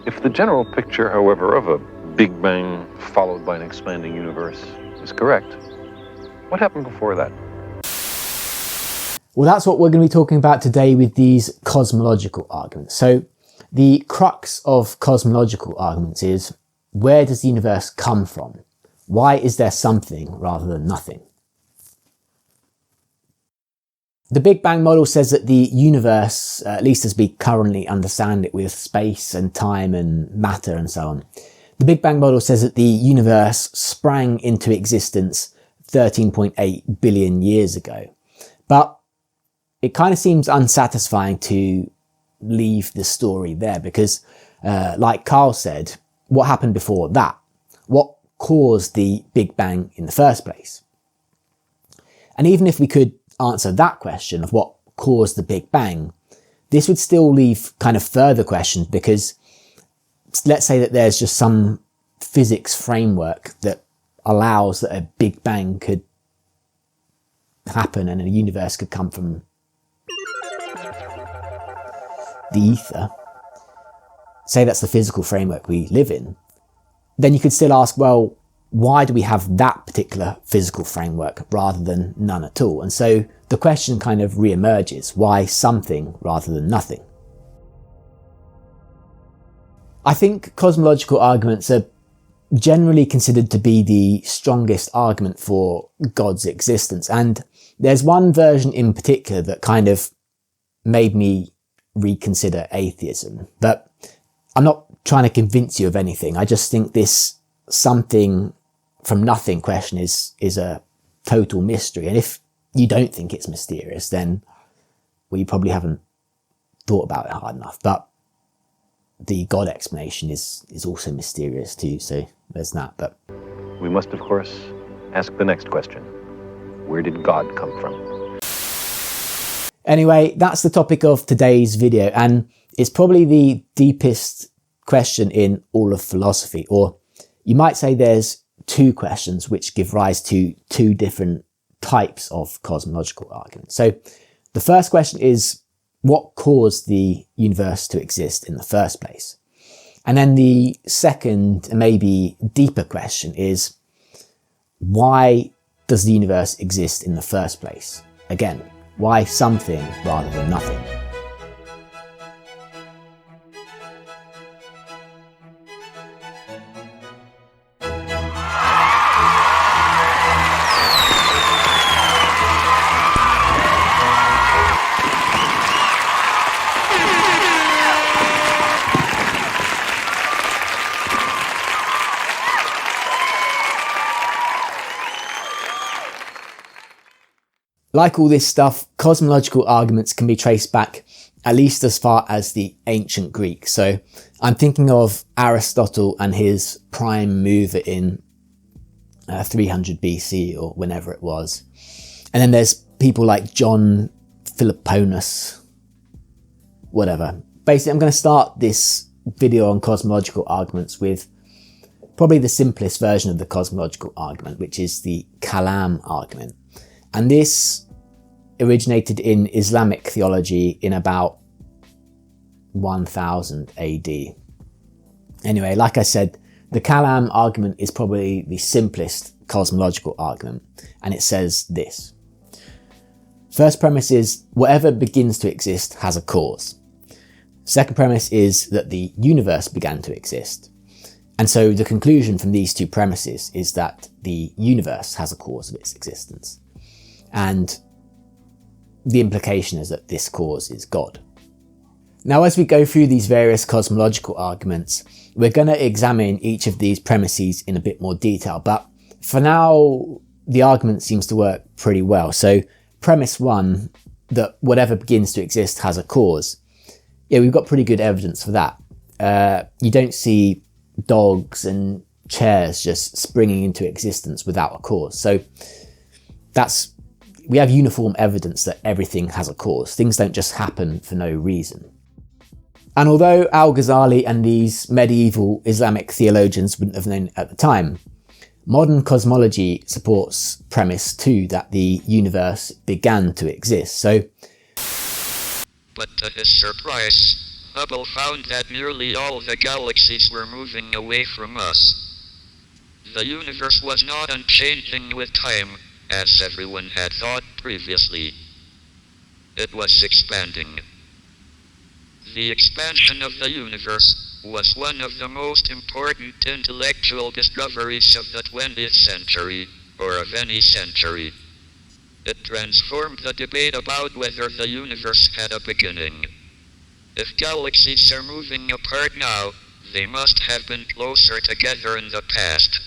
If the general picture, however, of a Big Bang followed by an expanding universe is correct, what happened before that? Well, that's what we're going to be talking about today with these cosmological arguments. So the crux of cosmological arguments is, where does the universe come from? Why is there something rather than nothing? The Big Bang model says that the universe, at least as we currently understand it with space and time and matter and so on, the Big Bang model says that the universe sprang into existence 13.8 billion years ago. But it kind of seems unsatisfying to leave the story there because, like Carl said, what happened before that? What caused the Big Bang in the first place? And even if we could answer that question of what caused the Big Bang, this would still leave kind of further questions because let's say that there's just some physics framework that allows that a Big Bang could happen and a universe could come from the ether. Say that's the physical framework we live in. Then you could still ask, well, why do we have that particular physical framework rather than none at all? And so the question kind of re-emerges, why something rather than nothing? I think cosmological arguments are generally considered to be the strongest argument for God's existence. And there's one version in particular that kind of made me reconsider atheism. But I'm not trying to convince you of anything. I just think this something from nothing question is a total mystery. And if you don't think it's mysterious, then, well, you probably haven't thought about it hard enough. But the God explanation is also mysterious too, so there's that. But we must, of course, ask the next question. Where did God come from? Anyway, that's the topic of today's video, and it's probably the deepest question in all of philosophy, or you might say there's two questions which give rise to two different types of cosmological arguments. So the first question is, what caused the universe to exist in the first place? And then the second, maybe deeper question is, why does the universe exist in the first place? Again, why something rather than nothing? Like all this stuff, cosmological arguments can be traced back at least as far as the ancient Greeks. So I'm thinking of Aristotle and his prime mover in 300 BC or whenever it was. And then there's people like John Philoponus, whatever. Basically, I'm going to start this video on cosmological arguments with probably the simplest version of the cosmological argument, which is the Kalam argument. And this originated in Islamic theology in about 1000 AD. Anyway, like I said, the Kalam argument is probably the simplest cosmological argument, and it says this. First premise is, whatever begins to exist has a cause. Second premise is that the universe began to exist. And so the conclusion from these two premises is that the universe has a cause of its existence. And the implication is that this cause is God. Now, as we go through these various cosmological arguments, we're going to examine each of these premises in a bit more detail, but for now, the argument seems to work pretty well. So, premise one, that whatever begins to exist has a cause. Yeah, we've got pretty good evidence for that. You don't see dogs and chairs just springing into existence without a cause. So, we have uniform evidence that everything has a cause. Things don't just happen for no reason. And although Al-Ghazali and these medieval Islamic theologians wouldn't have known at the time, modern cosmology supports premise 2 that the universe began to exist. So, but to his surprise, Hubble found that nearly all the galaxies were moving away from us. The universe was not unchanging with time, as everyone had thought previously. It was expanding. The expansion of the universe was one of the most important intellectual discoveries of the 20th century, or of any century. It transformed the debate about whether the universe had a beginning. If galaxies are moving apart now, they must have been closer together in the past.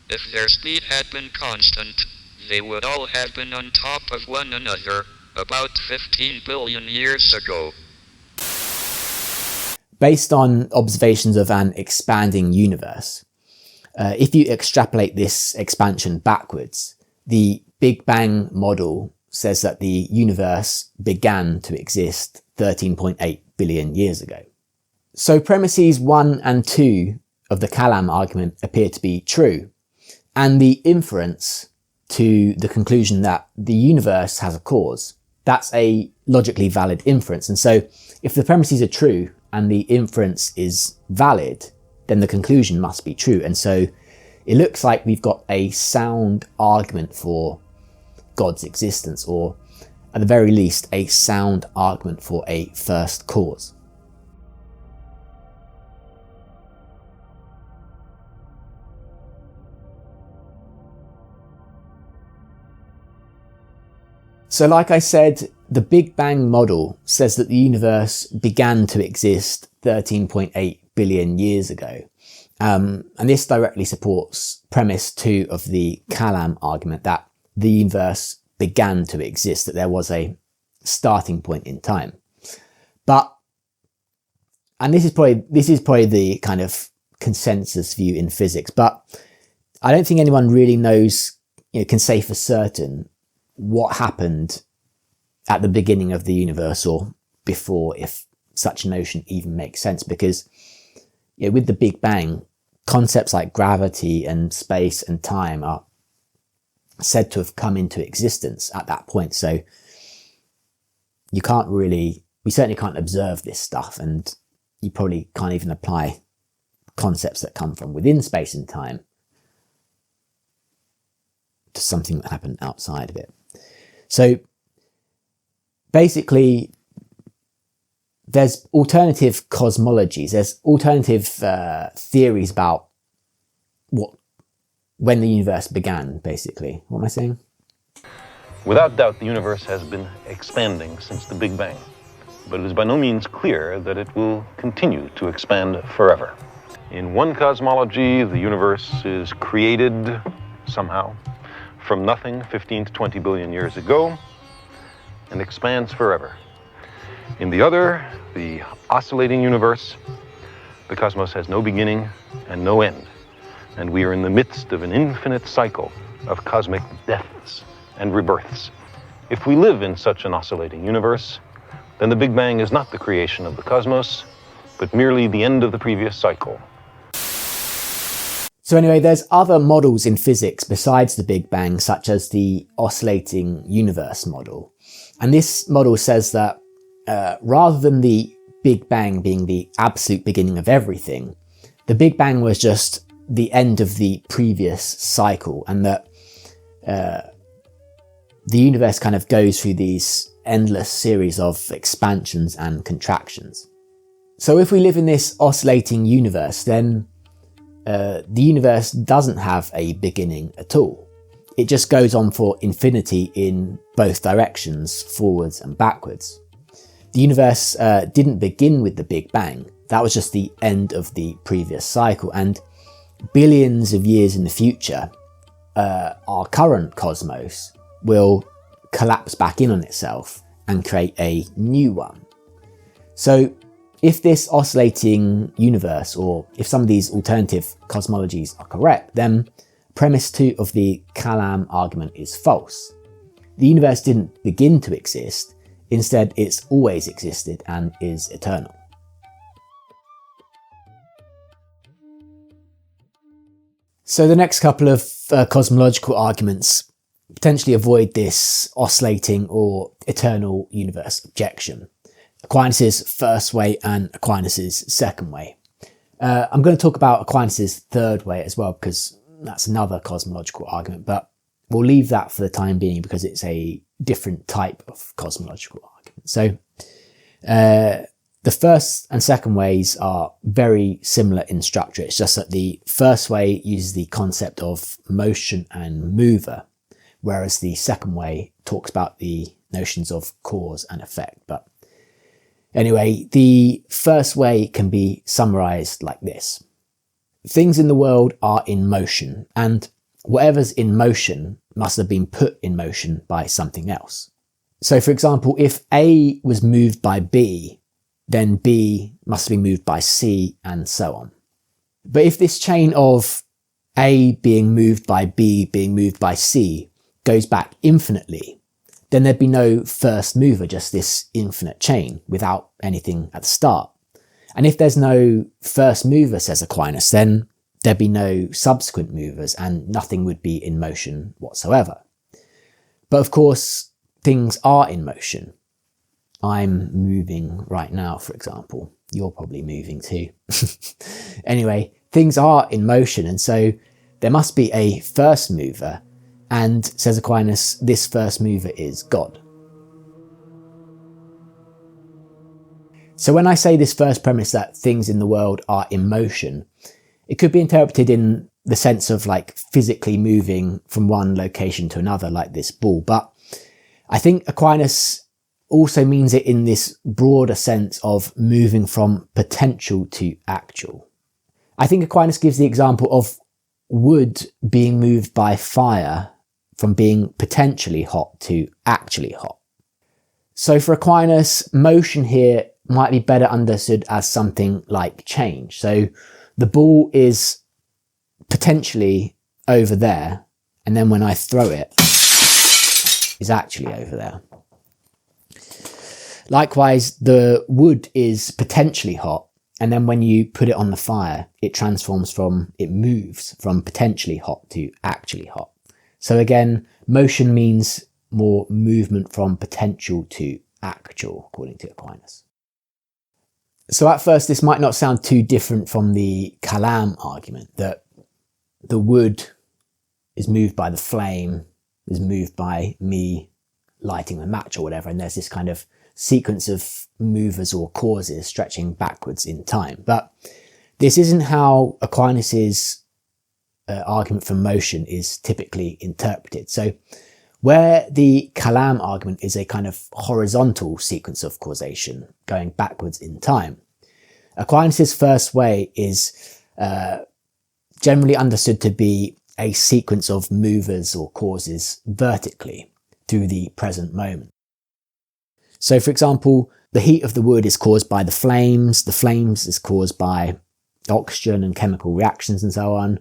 If their speed had been constant, they would all have been on top of one another, about 15 billion years ago. Based on observations of an expanding universe, if you extrapolate this expansion backwards, the Big Bang model says that the universe began to exist 13.8 billion years ago. So premises 1 and 2 of the Kalam argument appear to be true, and the inference to the conclusion that the universe has a cause, that's a logically valid inference. And so if the premises are true and the inference is valid, then the conclusion must be true. And so it looks like we've got a sound argument for God's existence, or at the very least, a sound argument for a first cause. So like I said, the Big Bang model says that the universe began to exist 13.8 billion years ago. And this directly supports premise 2 of the Kalam argument, that the universe began to exist, that there was a starting point in time. And this is probably the kind of consensus view in physics, but I don't think anyone really knows, can say for certain what happened at the beginning of the universe or before, if such a notion even makes sense, because with the Big Bang, concepts like gravity and space and time are said to have come into existence at that point. So we certainly can't observe this stuff, and you probably can't even apply concepts that come from within space and time to something that happened outside of it. So basically, there's alternative cosmologies, there's alternative theories about when the universe began, basically. What am I saying? Without doubt, the universe has been expanding since the Big Bang, but it is by no means clear that it will continue to expand forever. In one cosmology, the universe is created somehow from nothing 15 to 20 billion years ago and expands forever. In the other, the oscillating universe, the cosmos has no beginning and no end, and we are in the midst of an infinite cycle of cosmic deaths and rebirths. If we live in such an oscillating universe, then the Big Bang is not the creation of the cosmos, but merely the end of the previous cycle. So anyway, there's other models in physics besides the Big Bang, such as the oscillating universe model. And this model says that rather than the Big Bang being the absolute beginning of everything, the Big Bang was just the end of the previous cycle, and that the universe kind of goes through these endless series of expansions and contractions. So if we live in this oscillating universe, then the universe doesn't have a beginning at all. It just goes on for infinity in both directions, forwards and backwards. The universe didn't begin with the Big Bang. That was just the end of the previous cycle. And billions of years in the future, our current cosmos will collapse back in on itself and create a new one. So if this oscillating universe, or if some of these alternative cosmologies are correct, then premise 2 of the Kalam argument is false. The universe didn't begin to exist. Instead, it's always existed and is eternal. So the next couple of cosmological arguments potentially avoid this oscillating or eternal universe objection. Aquinas' first way and Aquinas' second way. I'm going to talk about Aquinas' third way as well, because that's another cosmological argument, but we'll leave that for the time being because it's a different type of cosmological argument. So the first and second ways are very similar in structure. It's just that the first way uses the concept of motion and mover, whereas the second way talks about the notions of cause and effect. But anyway, the first way can be summarized like this. Things in the world are in motion, and whatever's in motion must have been put in motion by something else. So for example, if A was moved by B, then B must be moved by C, and so on. But if this chain of A being moved by B being moved by C goes back infinitely, then there'd be no first mover, just this infinite chain without anything at the start. And if there's no first mover, says Aquinas, then there'd be no subsequent movers and nothing would be in motion whatsoever. But of course, things are in motion. I'm moving right now, for example. You're probably moving too. Anyway, things are in motion, and so there must be a first mover, and, says Aquinas, this first mover is God. So when I say this first premise that things in the world are in motion, it could be interpreted in the sense of like physically moving from one location to another, like this ball. But I think Aquinas also means it in this broader sense of moving from potential to actual. I think Aquinas gives the example of wood being moved by fire from being potentially hot to actually hot. So for Aquinas, motion here might be better understood as something like change. So the ball is potentially over there, and then when I throw it, it's actually over there. Likewise, the wood is potentially hot, and then when you put it on the fire, it moves from potentially hot to actually hot. So again, motion means more movement from potential to actual, according to Aquinas. So at first, this might not sound too different from the Kalam argument, that the wood is moved by the flame, is moved by me lighting a match or whatever, and there's this kind of sequence of movers or causes stretching backwards in time. But this isn't how Aquinas' argument for motion is typically interpreted. So where the Kalam argument is a kind of horizontal sequence of causation going backwards in time, Aquinas' first way is generally understood to be a sequence of movers or causes vertically through the present moment. So for example, the heat of the wood is caused by the flames is caused by oxygen and chemical reactions and so on,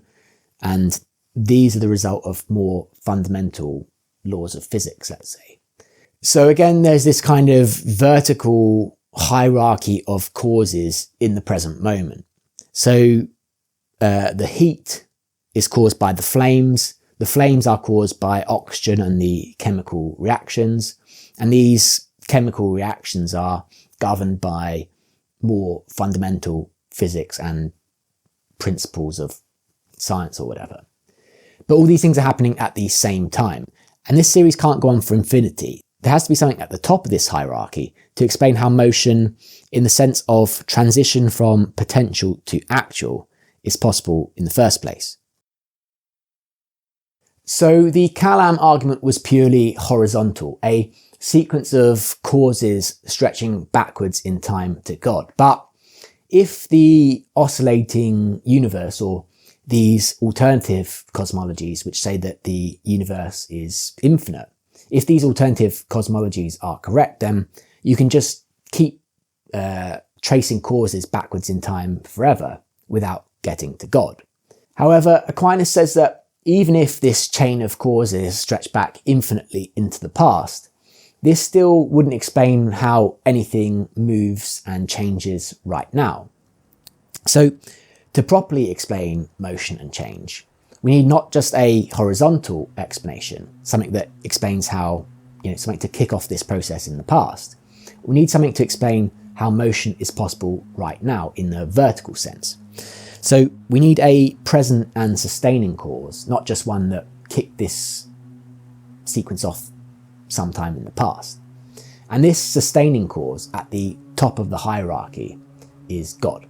and these are the result of more fundamental laws of physics, let's say. So again, there's this kind of vertical hierarchy of causes in the present moment. So the heat is caused by the flames are caused by oxygen and the chemical reactions, and these chemical reactions are governed by more fundamental physics and principles of science or whatever. But all these things are happening at the same time. And this series can't go on for infinity. There has to be something at the top of this hierarchy to explain how motion, in the sense of transition from potential to actual, is possible in the first place. So the Kalam argument was purely horizontal, a sequence of causes stretching backwards in time to God. But if the oscillating universe, or these alternative cosmologies which say that the universe is infinite, if these alternative cosmologies are correct, then you can just keep tracing causes backwards in time forever without getting to God. However, Aquinas says that even if this chain of causes stretch back infinitely into the past, this still wouldn't explain how anything moves and changes right now. So to properly explain motion and change, we need not just a horizontal explanation, something that explains how, something to kick off this process in the past. We need something to explain how motion is possible right now in the vertical sense. So we need a present and sustaining cause, not just one that kicked this sequence off sometime in the past. And this sustaining cause at the top of the hierarchy is God,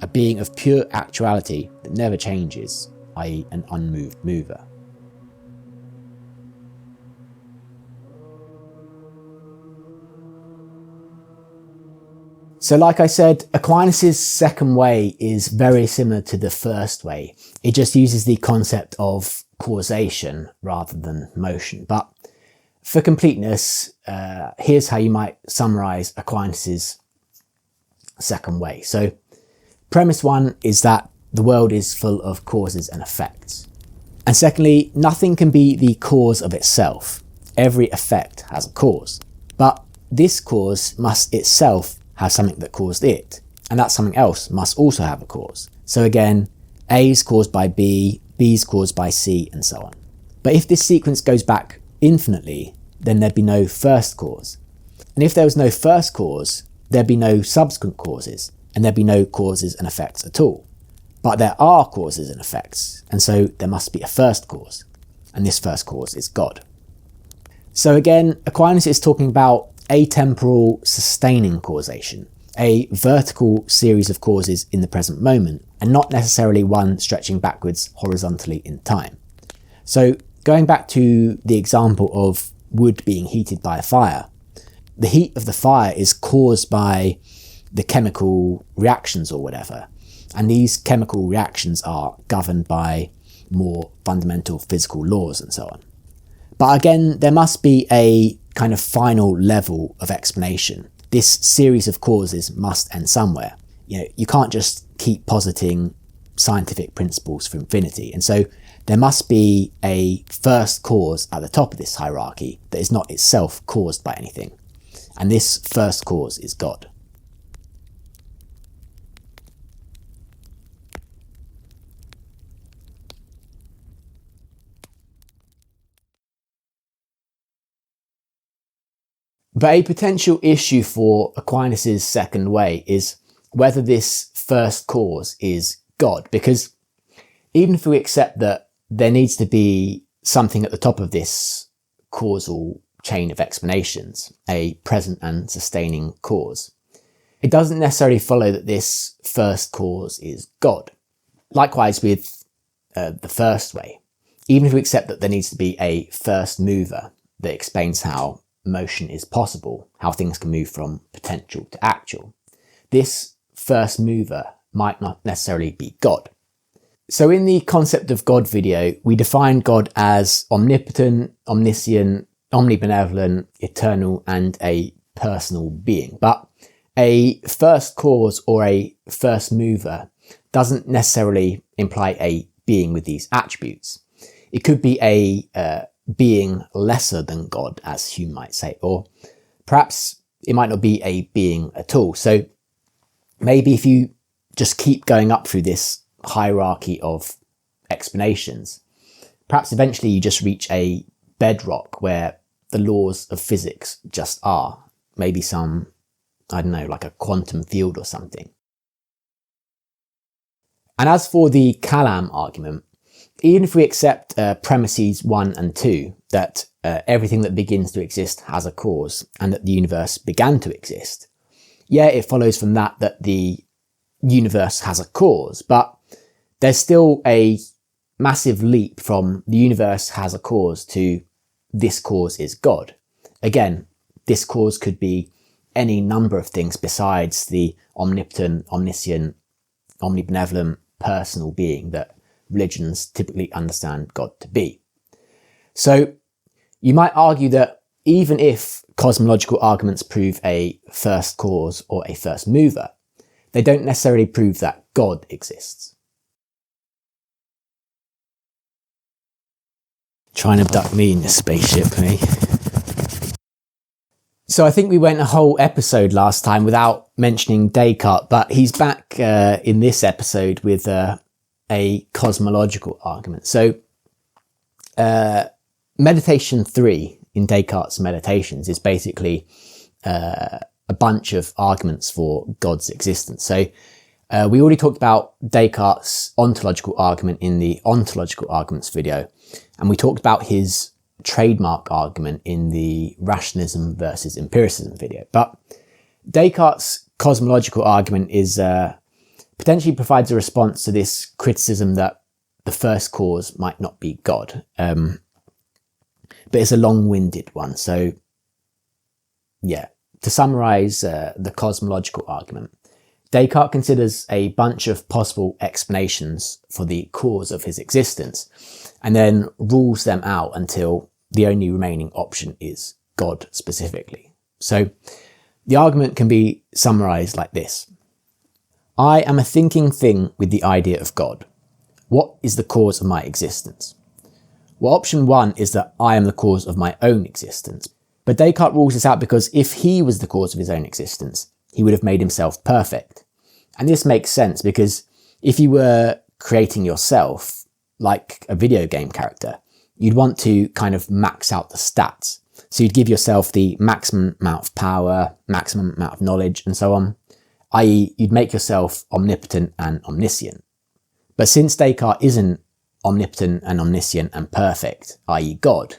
a being of pure actuality that never changes, i.e. an unmoved mover. So like I said, Aquinas' second way is very similar to the first way. It just uses the concept of causation rather than motion. But for completeness, here's how you might summarize Aquinas' second way. So premise one is that the world is full of causes and effects. And secondly, nothing can be the cause of itself. Every effect has a cause. But this cause must itself have something that caused it, and that something else must also have a cause. So again, A is caused by B, B is caused by C, and so on. But if this sequence goes back infinitely, then there'd be no first cause. And if there was no first cause, there'd be no subsequent causes, and there'd be no causes and effects at all. But there are causes and effects, and so there must be a first cause, and this first cause is God. So again, Aquinas is talking about atemporal sustaining causation, a vertical series of causes in the present moment, and not necessarily one stretching backwards horizontally in time. So going back to the example of wood being heated by a fire, the heat of the fire is caused by the chemical reactions or whatever, and these chemical reactions are governed by more fundamental physical laws and so on. But again, there must be a kind of final level of explanation. This series of causes must end somewhere. You can't just keep positing scientific principles for infinity. And so there must be a first cause at the top of this hierarchy that is not itself caused by anything. And this first cause is God. But a potential issue for Aquinas' second way is whether this first cause is God, because even if we accept that there needs to be something at the top of this causal chain of explanations, a present and sustaining cause, it doesn't necessarily follow that this first cause is God. Likewise with the first way, even if we accept that there needs to be a first mover that explains how motion is possible, how things can move from potential to actual, this first mover might not necessarily be God. So in the Concept of God video, we define God as omnipotent, omniscient, omnibenevolent, eternal, and a personal being. But a first cause or a first mover doesn't necessarily imply a being with these attributes. It could be a being lesser than God, as Hume might say, or perhaps it might not be a being at all. So maybe if you just keep going up through this hierarchy of explanations, perhaps eventually you just reach a bedrock where the laws of physics just are. Maybe some, I don't know, like a quantum field or something. And as for the Kalam argument, even if we accept premises 1 and 2, that everything that begins to exist has a cause and that the universe began to exist, yeah, it follows from that the universe has a cause, but there's still a massive leap from the universe has a cause to this cause is God. Again, this cause could be any number of things besides the omnipotent, omniscient, omnibenevolent, personal being that religions typically understand God to be. So you might argue that even if cosmological arguments prove a first cause or a first mover, they don't necessarily prove that God exists. Try and abduct me in this spaceship, eh? So I think we went a whole episode last time without mentioning Descartes, but he's back in this episode with a cosmological argument. So meditation 3 in Descartes' Meditations is basically a bunch of arguments for God's existence. So we already talked about Descartes' ontological argument in the ontological arguments video, and we talked about his trademark argument in the rationalism versus empiricism video. But Descartes' cosmological argument is potentially provides a response to this criticism that the first cause might not be God. But it's a long-winded one. So yeah, to summarize the cosmological argument, Descartes considers a bunch of possible explanations for the cause of his existence and then rules them out until the only remaining option is God specifically. So the argument can be summarized like this. I am a thinking thing with the idea of God. What is the cause of my existence? Well, option one is that I am the cause of my own existence. But Descartes rules this out because if he was the cause of his own existence, he would have made himself perfect. And this makes sense because if you were creating yourself, like a video game character, you'd want to kind of max out the stats. So you'd give yourself the maximum amount of power, maximum amount of knowledge, and so on, i.e. you'd make yourself omnipotent and omniscient. But since Descartes isn't omnipotent and omniscient and perfect, i.e. God,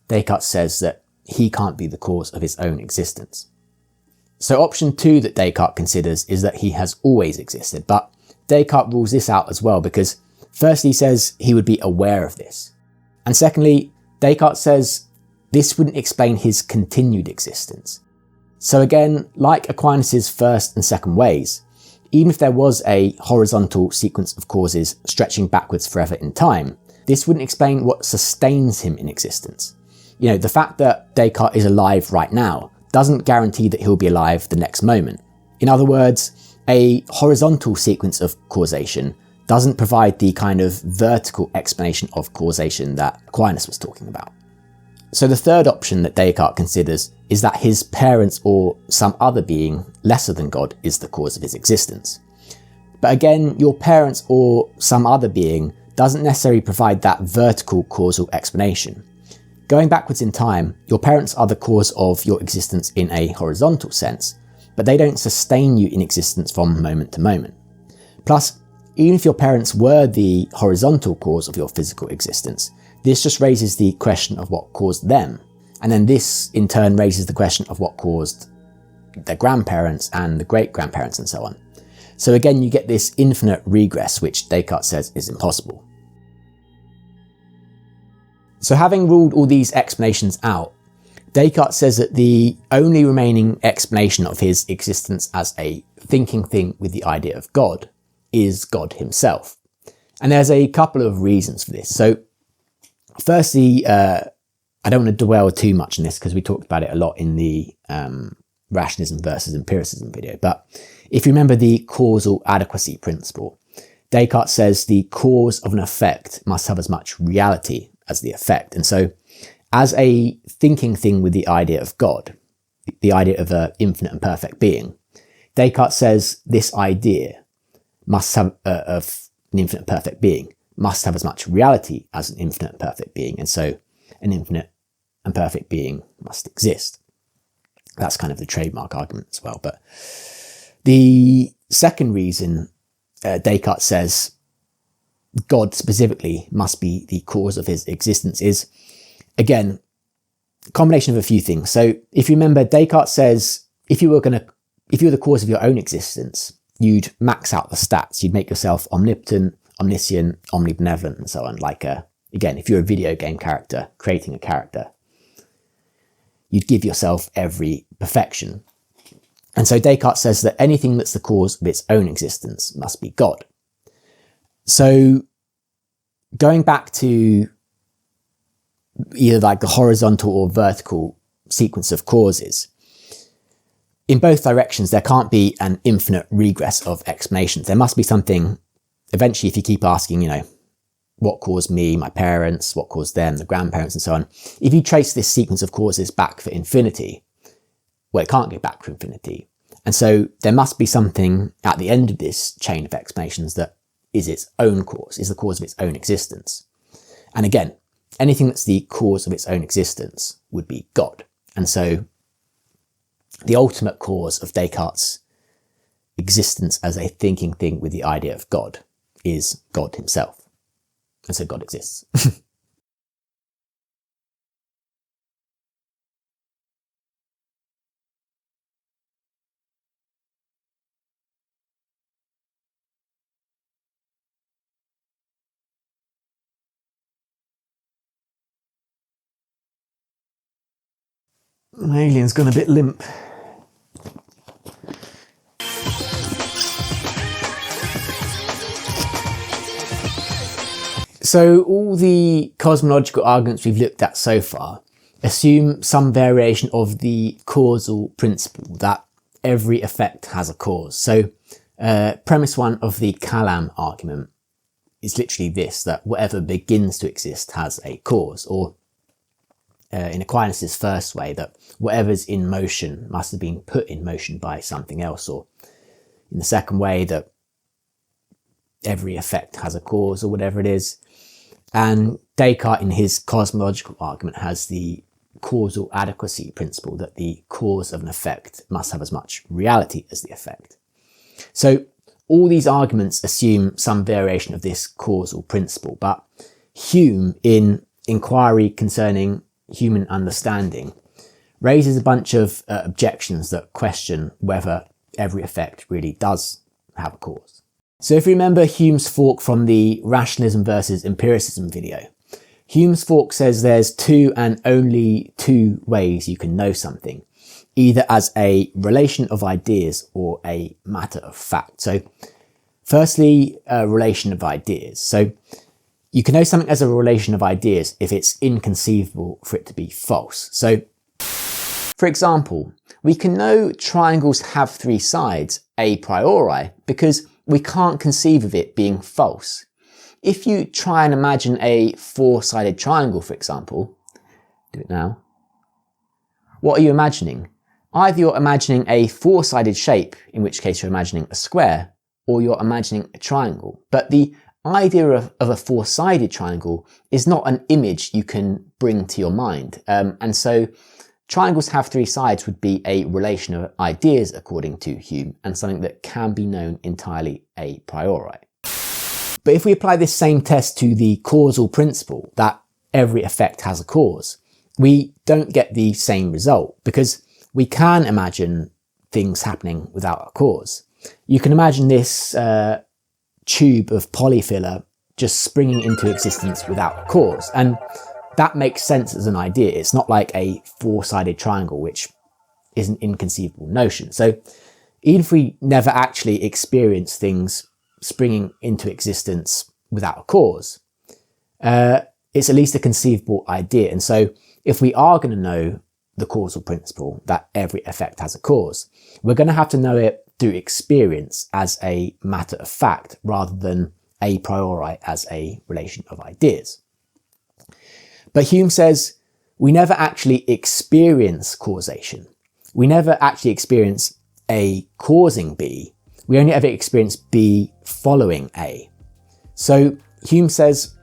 Descartes says that he can't be the cause of his own existence. So option two that Descartes considers is that he has always existed, but Descartes rules this out as well because firstly he says he would be aware of this. And secondly, Descartes says this wouldn't explain his continued existence. So again, like Aquinas' first and second ways, even if there was a horizontal sequence of causes stretching backwards forever in time, this wouldn't explain what sustains him in existence. You know, the fact that Descartes is alive right now doesn't guarantee that he'll be alive the next moment. In other words, a horizontal sequence of causation doesn't provide the kind of vertical explanation of causation that Aquinas was talking about. So the third option that Descartes considers is that his parents or some other being lesser than God is the cause of his existence. But again, your parents or some other being doesn't necessarily provide that vertical causal explanation. Going backwards in time, your parents are the cause of your existence in a horizontal sense, but they don't sustain you in existence from moment to moment. Plus, even if your parents were the horizontal cause of your physical existence, this just raises the question of what caused them. And then this in turn raises the question of what caused their grandparents and the great-grandparents and so on. So again, you get this infinite regress, which Descartes says is impossible. So having ruled all these explanations out, Descartes says that the only remaining explanation of his existence as a thinking thing with the idea of God is God himself. And there's a couple of reasons for this. So firstly, I don't want to dwell too much on this because we talked about it a lot in the rationalism versus empiricism video. But if you remember the causal adequacy principle, Descartes says the cause of an effect must have as much reality as the effect. And so as a thinking thing with the idea of God, the idea of an infinite and perfect being, Descartes says this idea must have of an infinite perfect being must have as much reality as an infinite and perfect being. And so an infinite and perfect being must exist. That's kind of the trademark argument as well. But the second reason Descartes says God specifically must be the cause of his existence is, again, a combination of a few things. So if you remember, Descartes says if you were the cause of your own existence, you'd max out the stats. You'd make yourself omnipotent, omniscient, omnibenevolent, and so on. Like, again, if you're a video game character, creating a character, you'd give yourself every perfection. And so Descartes says that anything that's the cause of its own existence must be God. So going back to either like the horizontal or vertical sequence of causes, in both directions, there can't be an infinite regress of explanations. There must be something, eventually, if you keep asking, you know, what caused me, my parents, what caused them, the grandparents, and so on. If you trace this sequence of causes back for infinity, well, it can't go back for infinity. And so there must be something at the end of this chain of explanations that is its own cause, is the cause of its own existence. And again, anything that's the cause of its own existence would be God. And so the ultimate cause of Descartes' existence as a thinking thing with the idea of God is God himself. And so God exists. My alien's gone a bit limp. So all the cosmological arguments we've looked at so far assume some variation of the causal principle, that every effect has a cause. So premise one of the Kalam argument is literally this, that whatever begins to exist has a cause, or in Aquinas' first way, that whatever's in motion must have been put in motion by something else, or in the second way, that every effect has a cause, or whatever it is. And Descartes, in his cosmological argument, has the causal adequacy principle, that the cause of an effect must have as much reality as the effect. So all these arguments assume some variation of this causal principle, but Hume, in Inquiry Concerning Human Understanding, raises a bunch of objections that question whether every effect really does have a cause. So if you remember Hume's fork from the rationalism versus empiricism video, Hume's fork says there's two and only two ways you can know something, either as a relation of ideas or a matter of fact. So firstly, a relation of ideas. So you can know something as a relation of ideas if it's inconceivable for it to be false. So, for example, we can know triangles have three sides a priori because we can't conceive of it being false. If you try and imagine a four-sided triangle, for example, do it now. What are you imagining? Either you're imagining a four-sided shape, in which case you're imagining a square, or you're imagining a triangle. But the idea of a four-sided triangle is not an image you can bring to your mind. And so triangles have three sides would be a relation of ideas, according to Hume, and something that can be known entirely a priori. But if we apply this same test to the causal principle, that every effect has a cause, we don't get the same result, because we can imagine things happening without a cause. You can imagine this tube of polyfiller just springing into existence without a cause, and that makes sense as an idea. It's not like a four-sided triangle, which is an inconceivable notion. So even if we never actually experience things springing into existence without a cause, it's at least a conceivable idea. And so if we are going to know the causal principle, that every effect has a cause, we're going to have to know it through experience as a matter of fact, rather than a priori as a relation of ideas. But Hume says we never actually experience causation. We never actually experience A causing B. We only ever experience B following A. So Hume says,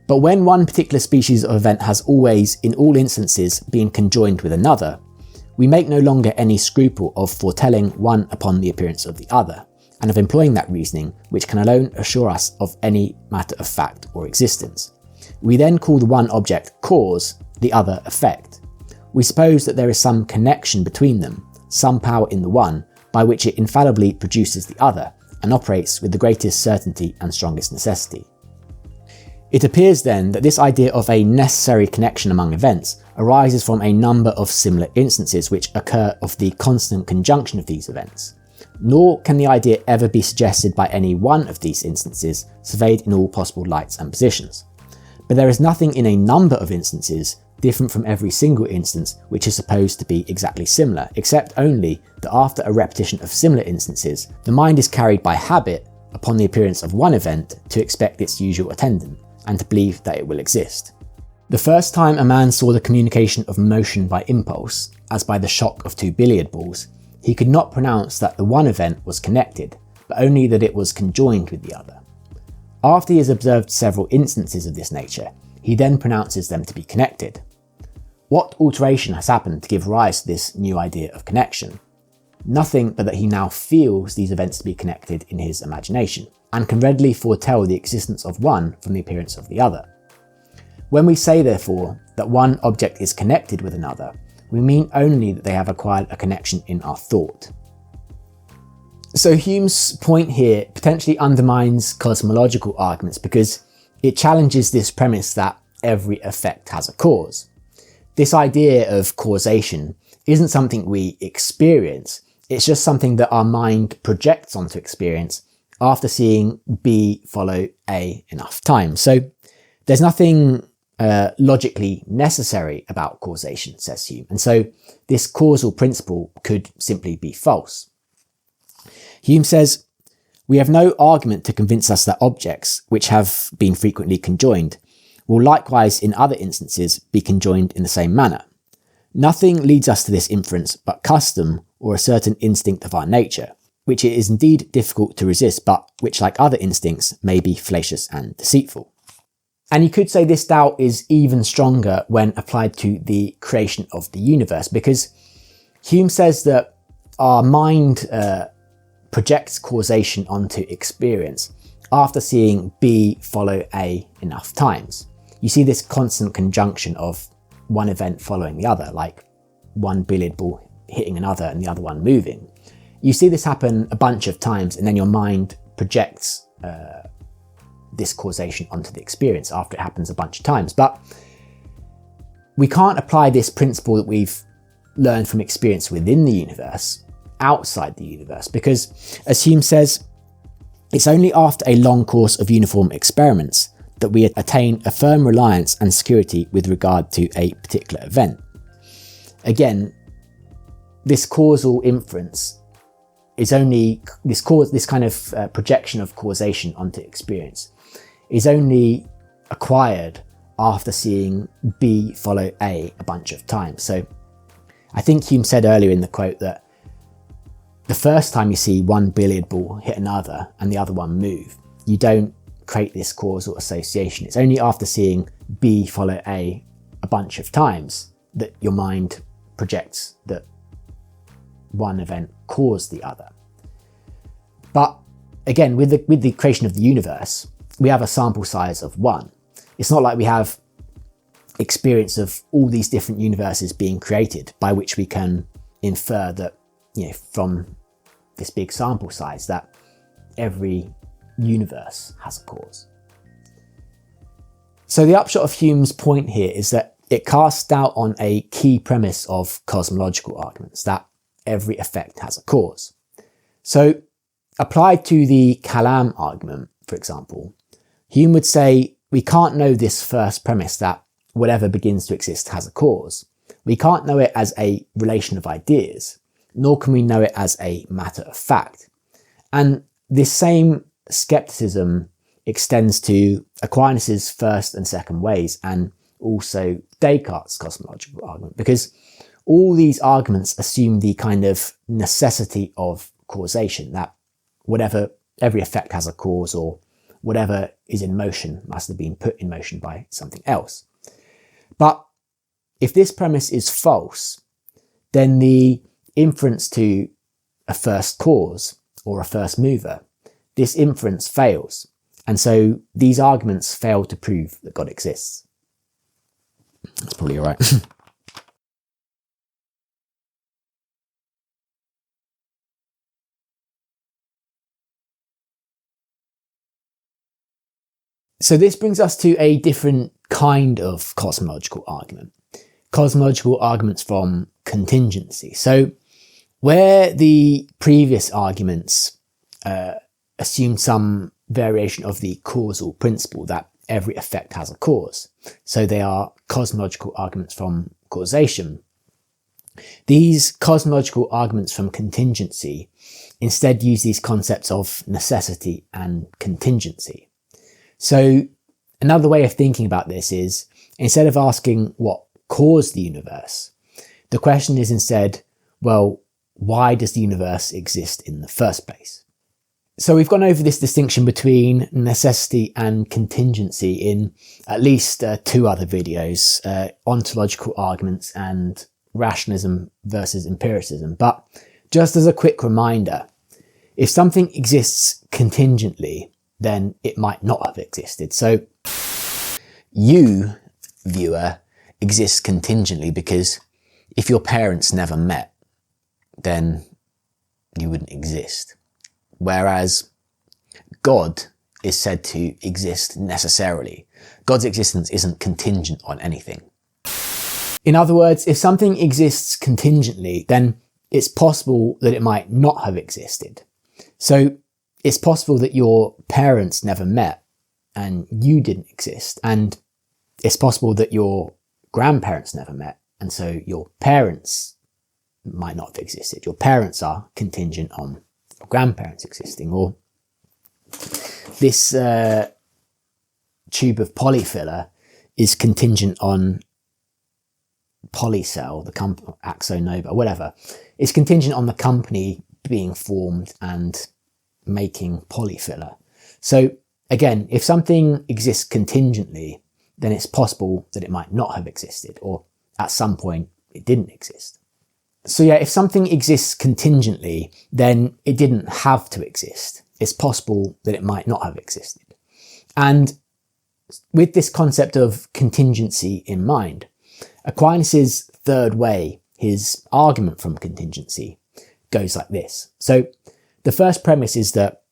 but when one particular species of event has always, in all instances, been conjoined with another, we make no longer any scruple of foretelling one upon the appearance of the other, and of employing that reasoning which can alone assure us of any matter of fact or existence. We then call the one object cause, the other effect. We suppose that there is some connection between them, some power in the one, by which it infallibly produces the other, and operates with the greatest certainty and strongest necessity. It appears then that this idea of a necessary connection among events arises from a number of similar instances which occur of the constant conjunction of these events. Nor can the idea ever be suggested by any one of these instances, surveyed in all possible lights and positions. But there is nothing in a number of instances different from every single instance which is supposed to be exactly similar, except only that after a repetition of similar instances, the mind is carried by habit, upon the appearance of one event, to expect its usual attendant, and to believe that it will exist. The first time a man saw the communication of motion by impulse, as by the shock of two billiard balls, he could not pronounce that the one event was connected, but only that it was conjoined with the other. After he has observed several instances of this nature, he then pronounces them to be connected. What alteration has happened to give rise to this new idea of connection? Nothing but that he now feels these events to be connected in his imagination, and can readily foretell the existence of one from the appearance of the other. When we say, therefore, that one object is connected with another, we mean only that they have acquired a connection in our thought. So Hume's point here potentially undermines cosmological arguments because it challenges this premise that every effect has a cause. This idea of causation isn't something we experience, it's just something that our mind projects onto experience after seeing B follow A enough times. So there's nothing logically necessary about causation, says Hume, and so this causal principle could simply be false. Hume says, "We have no argument to convince us that objects, which have been frequently conjoined, will likewise in other instances be conjoined in the same manner. Nothing leads us to this inference but custom or a certain instinct of our nature, which it is indeed difficult to resist, but which, like other instincts, may be fallacious and deceitful." And you could say this doubt is even stronger when applied to the creation of the universe, because Hume says that our mind projects causation onto experience after seeing B follow A enough times. You see this constant conjunction of one event following the other, like one billiard ball hitting another and the other one moving. You see this happen a bunch of times, and then your mind projects this causation onto the experience after it happens a bunch of times. But we can't apply this principle that we've learned from experience within the universe outside the universe, because, as Hume says, it's only after a long course of uniform experiments that we attain a firm reliance and security with regard to a particular event. Again, this causal inference is only this kind of projection of causation onto experience is only acquired after seeing B follow A a bunch of times. So I think Hume said earlier in the quote that the first time you see one billiard ball hit another and the other one move, you don't create this causal association. It's only after seeing B follow A a bunch of times that your mind projects that one event caused the other. But again, with the creation of the universe, we have a sample size of one. It's not like we have experience of all these different universes being created by which we can infer that, from this big sample size, that every universe has a cause. So the upshot of Hume's point here is that it casts doubt on a key premise of cosmological arguments, that every effect has a cause. So applied to the Kalam argument, for example, Hume would say we can't know this first premise that whatever begins to exist has a cause. We can't know it as a relation of ideas, nor can we know it as a matter of fact. And this same skepticism extends to Aquinas' first and second ways, and also Descartes' cosmological argument, because all these arguments assume the kind of necessity of causation, that every effect has a cause, or whatever is in motion must have been put in motion by something else. But if this premise is false, then the inference to a first cause or a first mover, this inference fails. And so these arguments fail to prove that God exists. That's probably all right. So this brings us to a different kind of cosmological argument. Cosmological arguments from contingency. So where the previous arguments assumed some variation of the causal principle, that every effect has a cause, so they are cosmological arguments from causation, these cosmological arguments from contingency instead use these concepts of necessity and contingency. So another way of thinking about this is, instead of asking what caused the universe, the question is instead, well, why does the universe exist in the first place? So we've gone over this distinction between necessity and contingency in at least 2 other videos, ontological arguments and rationalism versus empiricism. But just as a quick reminder, if something exists contingently, then it might not have existed. So you, viewer, exist contingently because if your parents never met, then you wouldn't exist. Whereas God is said to exist necessarily. God's existence isn't contingent on anything. In other words, if something exists contingently, then it's possible that it might not have existed. So it's possible that your parents never met and you didn't exist. And it's possible that your grandparents never met and so your parents might not have existed. Your parents are contingent on grandparents existing, or this tube of polyfiller is contingent on Polycell, the company, Axonova, whatever. It's contingent on the company being formed and making polyfiller. So again, if something exists contingently, then it's possible that it might not have existed, or at some point it didn't exist. So yeah, if something exists contingently, then it didn't have to exist. It's possible that it might not have existed. And with this concept of contingency in mind, Aquinas' third way, his argument from contingency, goes like this. So the first premise is that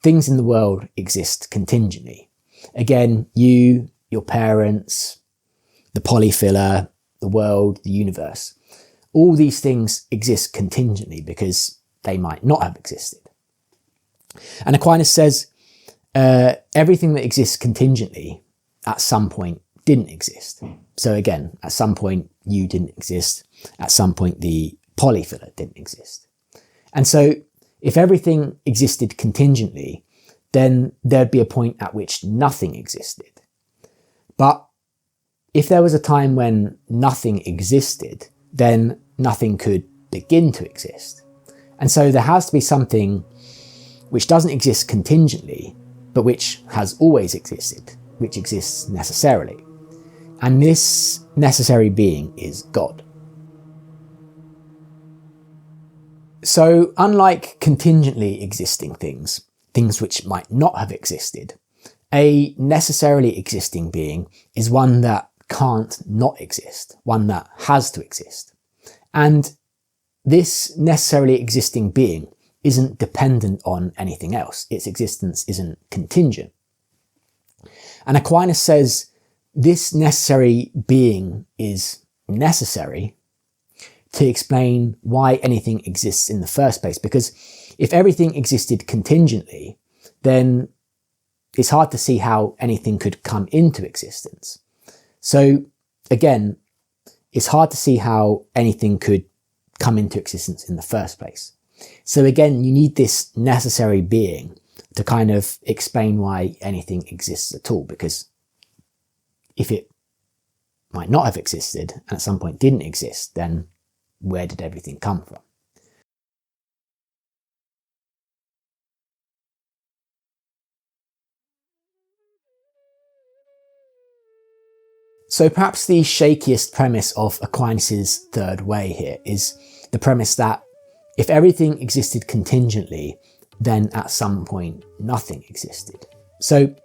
things in the world exist contingently. Again, you, your parents, the polyfiller, the world, the universe. All these things exist contingently because they might not have existed. And Aquinas says everything that exists contingently at some point didn't exist. So again, at some point you didn't exist. At some point the polyfiller didn't exist. And so if everything existed contingently, then there'd be a point at which nothing existed. But if there was a time when nothing existed, then nothing could begin to exist. And so there has to be something which doesn't exist contingently, but which has always existed, which exists necessarily. And this necessary being is God. So unlike contingently existing things, things which might not have existed, a necessarily existing being is one that can't not exist, one that has to exist. And this necessarily existing being isn't dependent on anything else. Its existence isn't contingent. And Aquinas says this necessary being is necessary to explain why anything exists in the first place. Because if everything existed contingently, then it's hard to see how anything could come into existence. So again, it's hard to see how anything could come into existence in the first place. So again, you need this necessary being to kind of explain why anything exists at all, because if it might not have existed and at some point didn't exist, then where did everything come from? So perhaps the shakiest premise of Aquinas' third way here is the premise that if everything existed contingently, then at some point nothing existed. So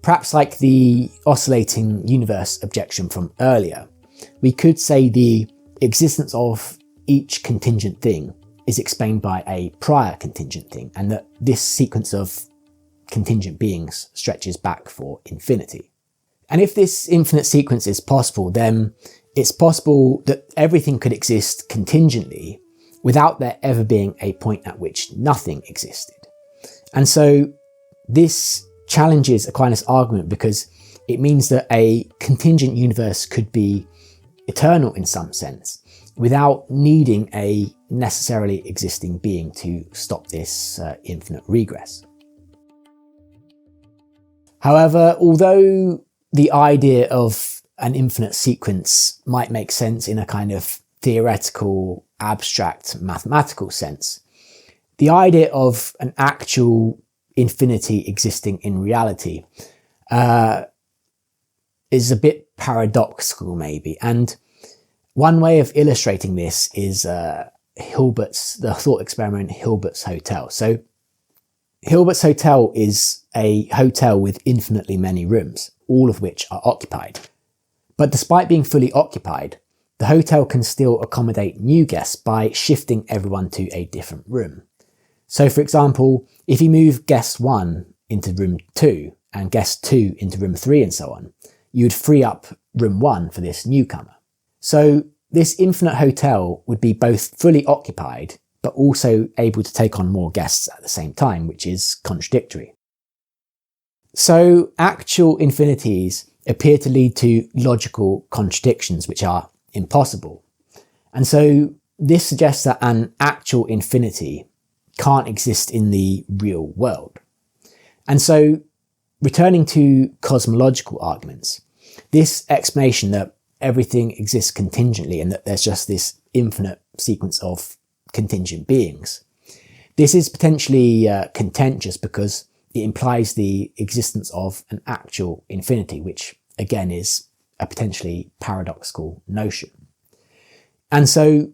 perhaps like the oscillating universe objection from earlier, we could say the existence of each contingent thing is explained by a prior contingent thing, and that this sequence of contingent beings stretches back for infinity. And if this infinite sequence is possible, then it's possible that everything could exist contingently without there ever being a point at which nothing existed. And so this challenges Aquinas' argument because it means that a contingent universe could be eternal in some sense without needing a necessarily existing being to stop this infinite regress. However, although the idea of an infinite sequence might make sense in a kind of theoretical, abstract, mathematical sense, the idea of an actual infinity existing in reality is a bit paradoxical maybe. And one way of illustrating this is the thought experiment Hilbert's Hotel. So Hilbert's Hotel is a hotel with infinitely many rooms, all of which are occupied. But despite being fully occupied, the hotel can still accommodate new guests by shifting everyone to a different room. So for example, if you move guest 1 into room 2 and guest 2 into room 3 and so on, you'd free up room 1 for this newcomer. So this infinite hotel would be both fully occupied but also able to take on more guests at the same time, which is contradictory. So actual infinities appear to lead to logical contradictions which are impossible. And so this suggests that an actual infinity can't exist in the real world. And so returning to cosmological arguments, this explanation that everything exists contingently and that there's just this infinite sequence of contingent beings, this is potentially contentious because it implies the existence of an actual infinity, which again is a potentially paradoxical notion. And so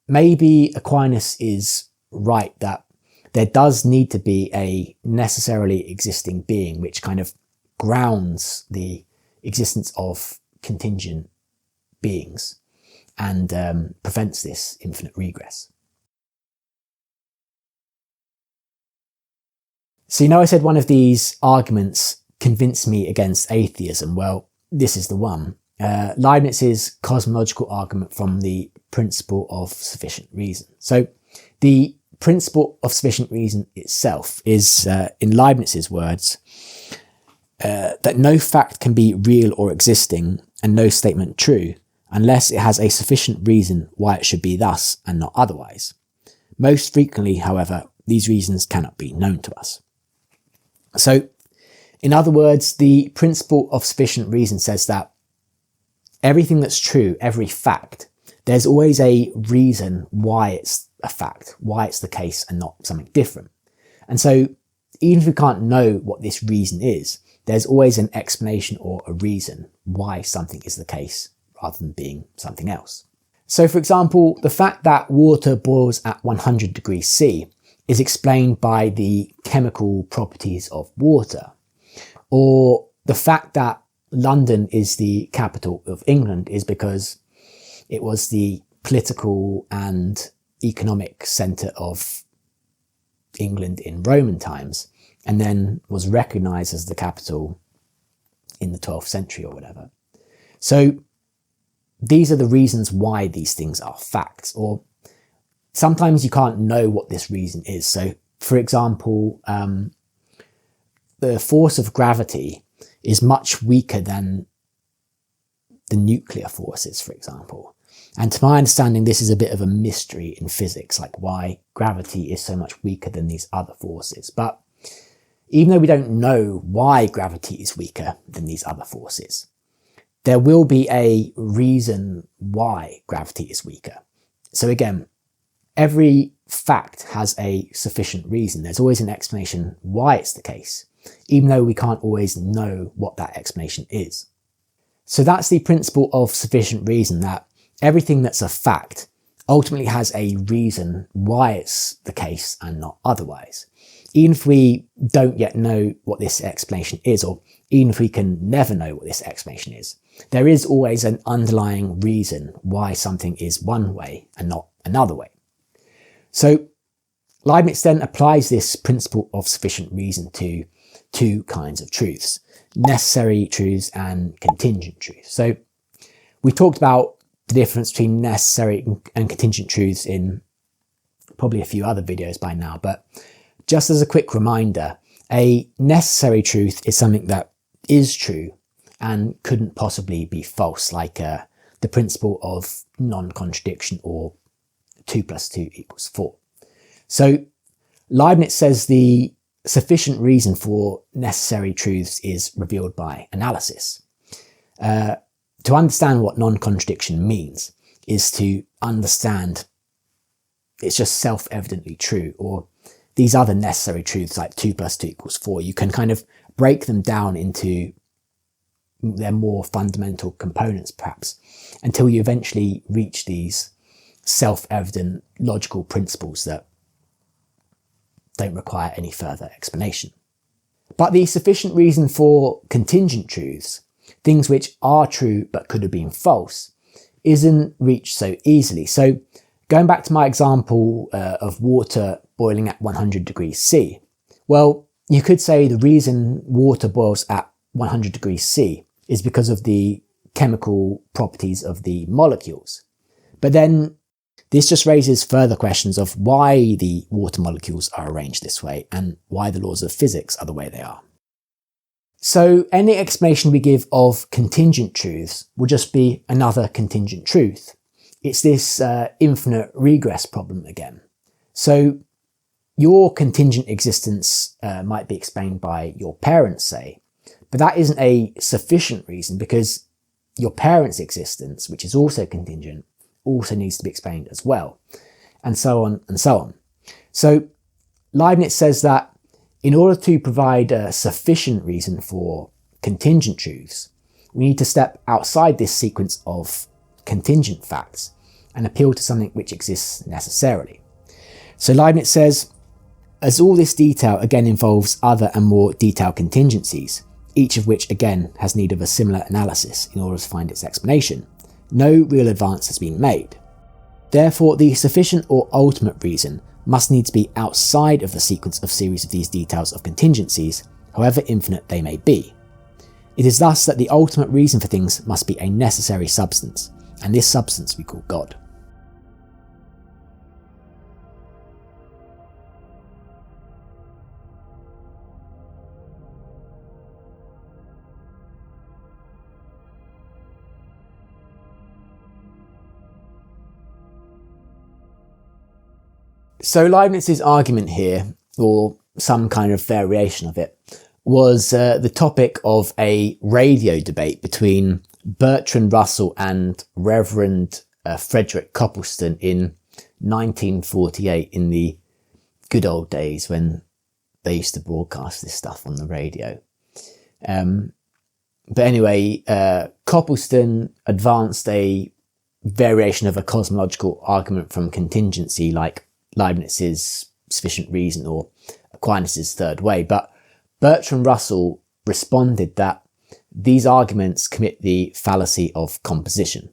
maybe Aquinas is right that there does need to be a necessarily existing being which kind of grounds the existence of contingent beings and prevents this infinite regress. So I said one of these arguments convinced me against atheism. Well, this is the one. Leibniz's cosmological argument from the principle of sufficient reason. So the principle of sufficient reason itself is, in Leibniz's words, that no fact can be real or existing and no statement true unless it has a sufficient reason why it should be thus and not otherwise. Most frequently, however, these reasons cannot be known to us. So, in other words, the principle of sufficient reason says that everything that's true, every fact, there's always a reason why it's a fact, why it's the case and not something different. And so, even if we can't know what this reason is, there's always an explanation or a reason why something is the case rather than being something else. So, for example, the fact that water boils at 100 degrees C is explained by the chemical properties of water. Or the fact that London is the capital of England is because it was the political and economic centre of England in Roman times, and then was recognised as the capital in the 12th century or whatever. So these are the reasons why these things are facts, or sometimes you can't know what this reason is. So, for example, the force of gravity is much weaker than the nuclear forces, for example. And to my understanding, this is a bit of a mystery in physics, like why gravity is so much weaker than these other forces. But even though we don't know why gravity is weaker than these other forces, there will be a reason why gravity is weaker. So again, every fact has a sufficient reason. There's always an explanation why it's the case, even though we can't always know what that explanation is. So that's the principle of sufficient reason, that everything that's a fact ultimately has a reason why it's the case and not otherwise. Even if we don't yet know what this explanation is, or even if we can never know what this explanation is, there is always an underlying reason why something is one way and not another way. So Leibniz then applies this principle of sufficient reason to two kinds of truths: necessary truths and contingent truths. So we talked about the difference between necessary and contingent truths in probably a few other videos by now, but just as a quick reminder, a necessary truth is something that is true and couldn't possibly be false, like the principle of non-contradiction, or 2 + 2 = 4. So Leibniz says the sufficient reason for necessary truths is revealed by analysis. To understand what non-contradiction means is to understand it's just self-evidently true, or these other necessary truths like 2 + 2 = 4, you can kind of break them down into their more fundamental components perhaps, until you eventually reach these self-evident logical principles that don't require any further explanation. But the sufficient reason for contingent truths, things which are true but could have been false, isn't reached so easily. So going back to my example of water boiling at 100 degrees C, well, you could say the reason water boils at 100 degrees C is because of the chemical properties of the molecules. But then this just raises further questions of why the water molecules are arranged this way and why the laws of physics are the way they are. So any explanation we give of contingent truths will just be another contingent truth. It's this infinite regress problem again. So your contingent existence might be explained by your parents, say, but that isn't a sufficient reason because your parents' existence, which is also contingent, also needs to be explained as well, and so on and so on. So Leibniz says that in order to provide a sufficient reason for contingent truths, we need to step outside this sequence of contingent facts and appeal to something which exists necessarily. So Leibniz says, as all this detail again involves other and more detailed contingencies, each of which again has need of a similar analysis in order to find its explanation, no real advance has been made. Therefore, the sufficient or ultimate reason must needs be outside of the sequence of series of these details of contingencies, however infinite they may be. It is thus that the ultimate reason for things must be a necessary substance, and this substance we call God. So Leibniz's argument here, or some kind of variation of it, was the topic of a radio debate between Bertrand Russell and Reverend Frederick Copleston in 1948, in the good old days when they used to broadcast this stuff on the radio. But anyway, Copleston advanced a variation of a cosmological argument from contingency, like Leibniz's sufficient reason or Aquinas' third way, but Bertrand Russell responded that these arguments commit the fallacy of composition.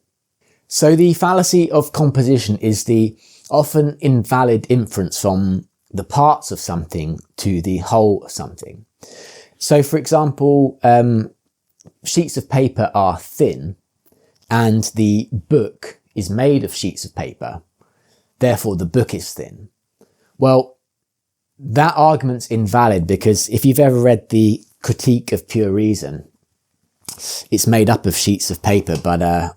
So the fallacy of composition is the often invalid inference from the parts of something to the whole of something. So for example, sheets of paper are thin and the book is made of sheets of paper. Therefore, the book is thin. Well, that argument's invalid because if you've ever read the Critique of Pure Reason, it's made up of sheets of paper, but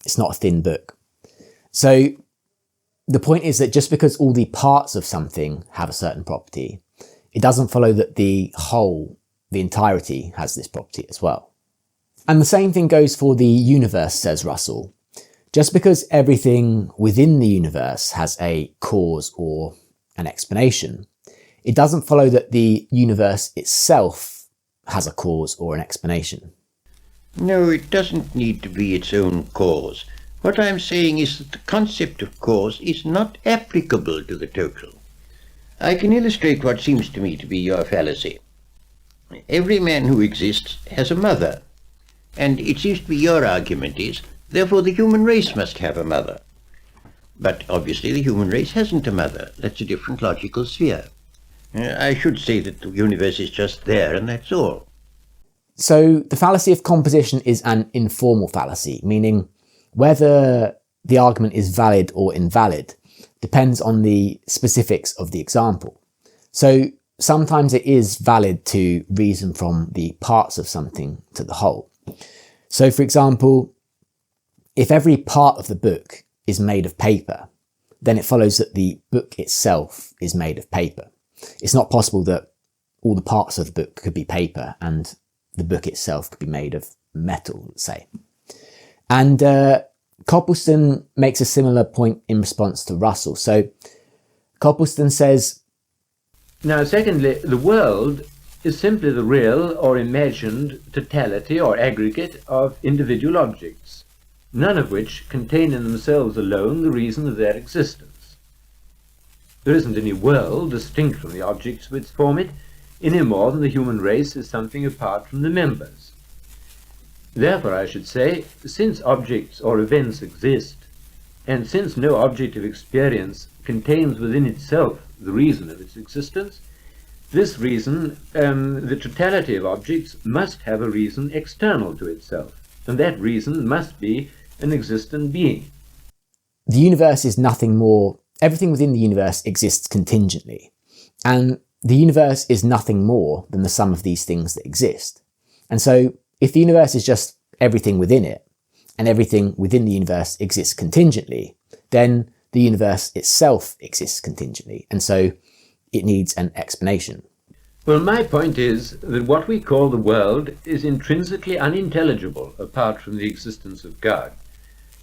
it's not a thin book. So the point is that just because all the parts of something have a certain property, it doesn't follow that the whole, the entirety, has this property as well. And the same thing goes for the universe, says Russell. Just because everything within the universe has a cause or an explanation, it doesn't follow that the universe itself has a cause or an explanation. No, it doesn't need to be its own cause. What I'm saying is that the concept of cause is not applicable to the total. I can illustrate what seems to me to be your fallacy. Every man who exists has a mother, and it seems to be your argument is, therefore the human race must have a mother. But obviously the human race hasn't a mother. That's a different logical sphere. I should say that the universe is just there and that's all. So the fallacy of composition is an informal fallacy, meaning whether the argument is valid or invalid depends on the specifics of the example. So sometimes it is valid to reason from the parts of something to the whole. So for example, if every part of the book is made of paper, then it follows that the book itself is made of paper. It's not possible that all the parts of the book could be paper and the book itself could be made of metal, let's say. And Copleston makes a similar point in response to Russell. So Copleston says, now secondly, the world is simply the real or imagined totality or aggregate of individual objects, none of which contain in themselves alone the reason of their existence. There isn't any world distinct from the objects which form it, any more than the human race is something apart from the members. Therefore, I should say, since objects or events exist, and since no object of experience contains within itself the reason of its existence, this reason, the totality of objects, must have a reason external to itself, and that reason must be an existent being. the universe is nothing more, everything within the universe exists contingently, and the universe is nothing more than the sum of these things that exist. And so, if the universe is just everything within it, and everything within the universe exists contingently, then the universe itself exists contingently, and so it needs an explanation. Well, my point is that what we call the world is intrinsically unintelligible apart from the existence of God.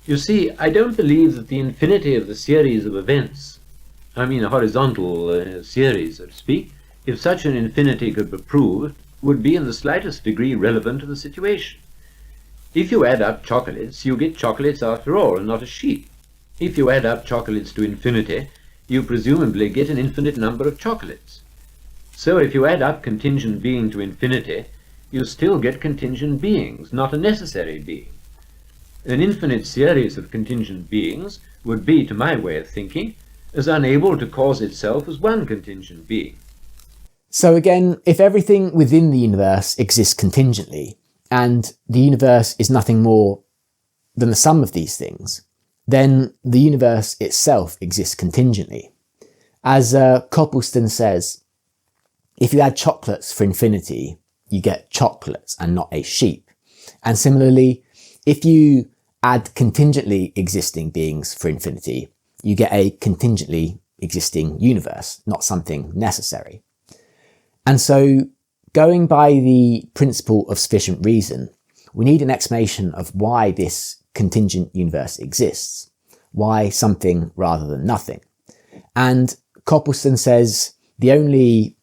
You see, I don't believe that the infinity of the series of events, I mean a horizontal series, so to speak, if such an infinity could be proved, would be in the slightest degree relevant to the situation. If you add up chocolates, you get chocolates after all, and not a sheep. If you add up chocolates to infinity, you presumably get an infinite number of chocolates. So if you add up contingent being to infinity, you still get contingent beings, not a necessary being. An infinite series of contingent beings would be, to my way of thinking, as unable to cause itself as one contingent being. So again, if everything within the universe exists contingently, and the universe is nothing more than the sum of these things, then the universe itself exists contingently. As Copleston says, if you add chocolates for infinity, you get chocolates and not a sheep. And similarly, if you add contingently existing beings for infinity, you get a contingently existing universe, not something necessary. And so, going by the principle of sufficient reason, we need an explanation of why this contingent universe exists, why something rather than nothing. And Copleston says the only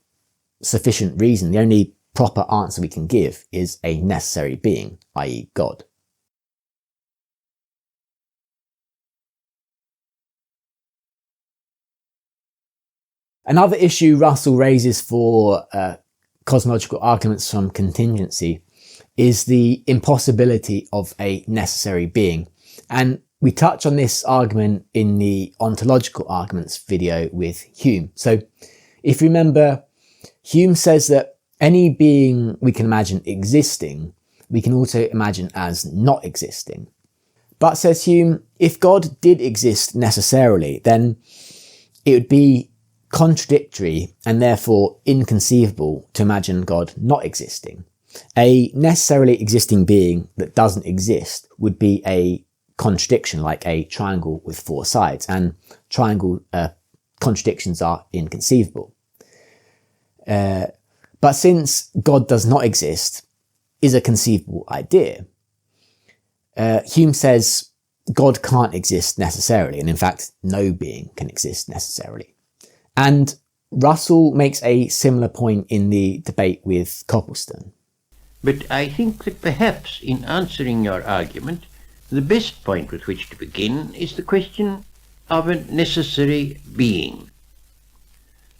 sufficient reason, the only proper answer we can give is a necessary being, i.e. God. Another issue Russell raises for cosmological arguments from contingency is the impossibility of a necessary being. And we touch on this argument in the ontological arguments video with Hume. So if you remember, Hume says that any being we can imagine existing, we can also imagine as not existing. But, says Hume, if God did exist necessarily, then it would be contradictory and therefore inconceivable to imagine God not existing. A necessarily existing being that doesn't exist would be a contradiction, like a triangle with four sides, and triangle contradictions are inconceivable. But since God does not exist, is a conceivable idea, Hume says God can't exist necessarily, and in fact no being can exist necessarily. And Russell makes a similar point in the debate with Copleston. But I think that perhaps in answering your argument, the best point with which to begin is the question of a necessary being.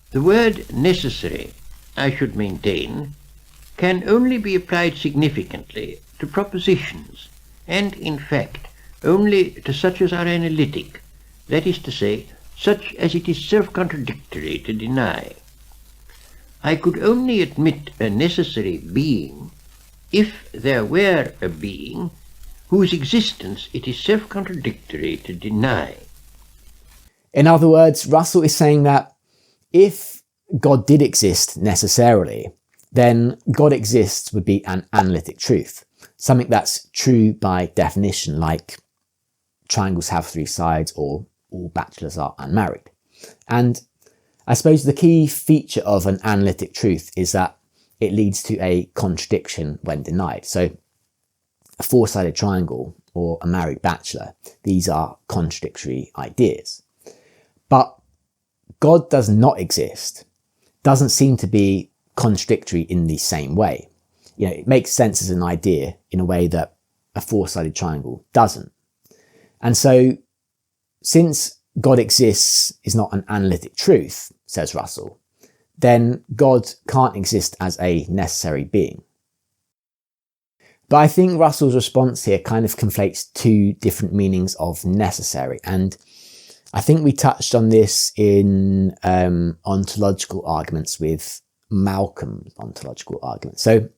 The word necessary, I should maintain, can only be applied significantly to propositions, and in fact only to such as are analytic, that is to say, such as it is self-contradictory to deny. I could only admit a necessary being if there were a being whose existence it is self-contradictory to deny. In other words, Russell is saying that if God did exist necessarily, then God exists would be an analytic truth, something that's true by definition, like triangles have three sides or all bachelors are unmarried. And I suppose the key feature of an analytic truth is that it leads to a contradiction when denied. So a four-sided triangle or a married bachelor. These are contradictory ideas. But God does not exist doesn't seem to be contradictory in the same way. It makes sense as an idea in a way that a four-sided triangle doesn't. And so, since God exists is not an analytic truth, says Russell, then God can't exist as a necessary being. But I think Russell's response here kind of conflates two different meanings of necessary, and I think we touched on this in ontological arguments with Malcolm's ontological argument. So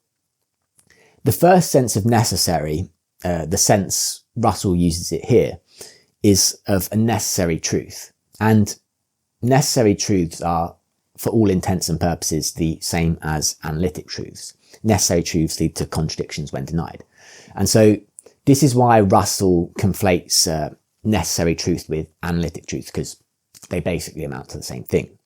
the first sense of necessary, the sense Russell uses it here, is of a necessary truth. And necessary truths are, for all intents and purposes, the same as analytic truths. Necessary truths lead to contradictions when denied. And so this is why Russell conflates necessary truth with analytic truth, because they basically amount to the same thing.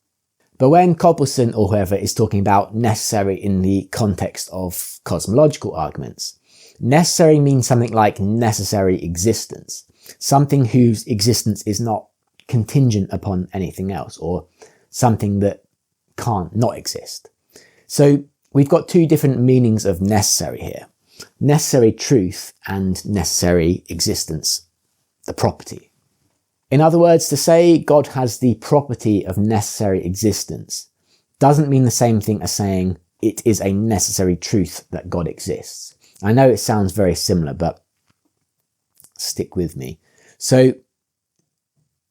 But when Cobbleson or whoever is talking about necessary in the context of cosmological arguments, necessary means something like necessary existence, something whose existence is not contingent upon anything else, or something that can't not exist. So we've got two different meanings of necessary here. Necessary truth and necessary existence, the property. In other words, to say God has the property of necessary existence doesn't mean the same thing as saying it is a necessary truth that God exists. I know it sounds very similar, but stick with me. So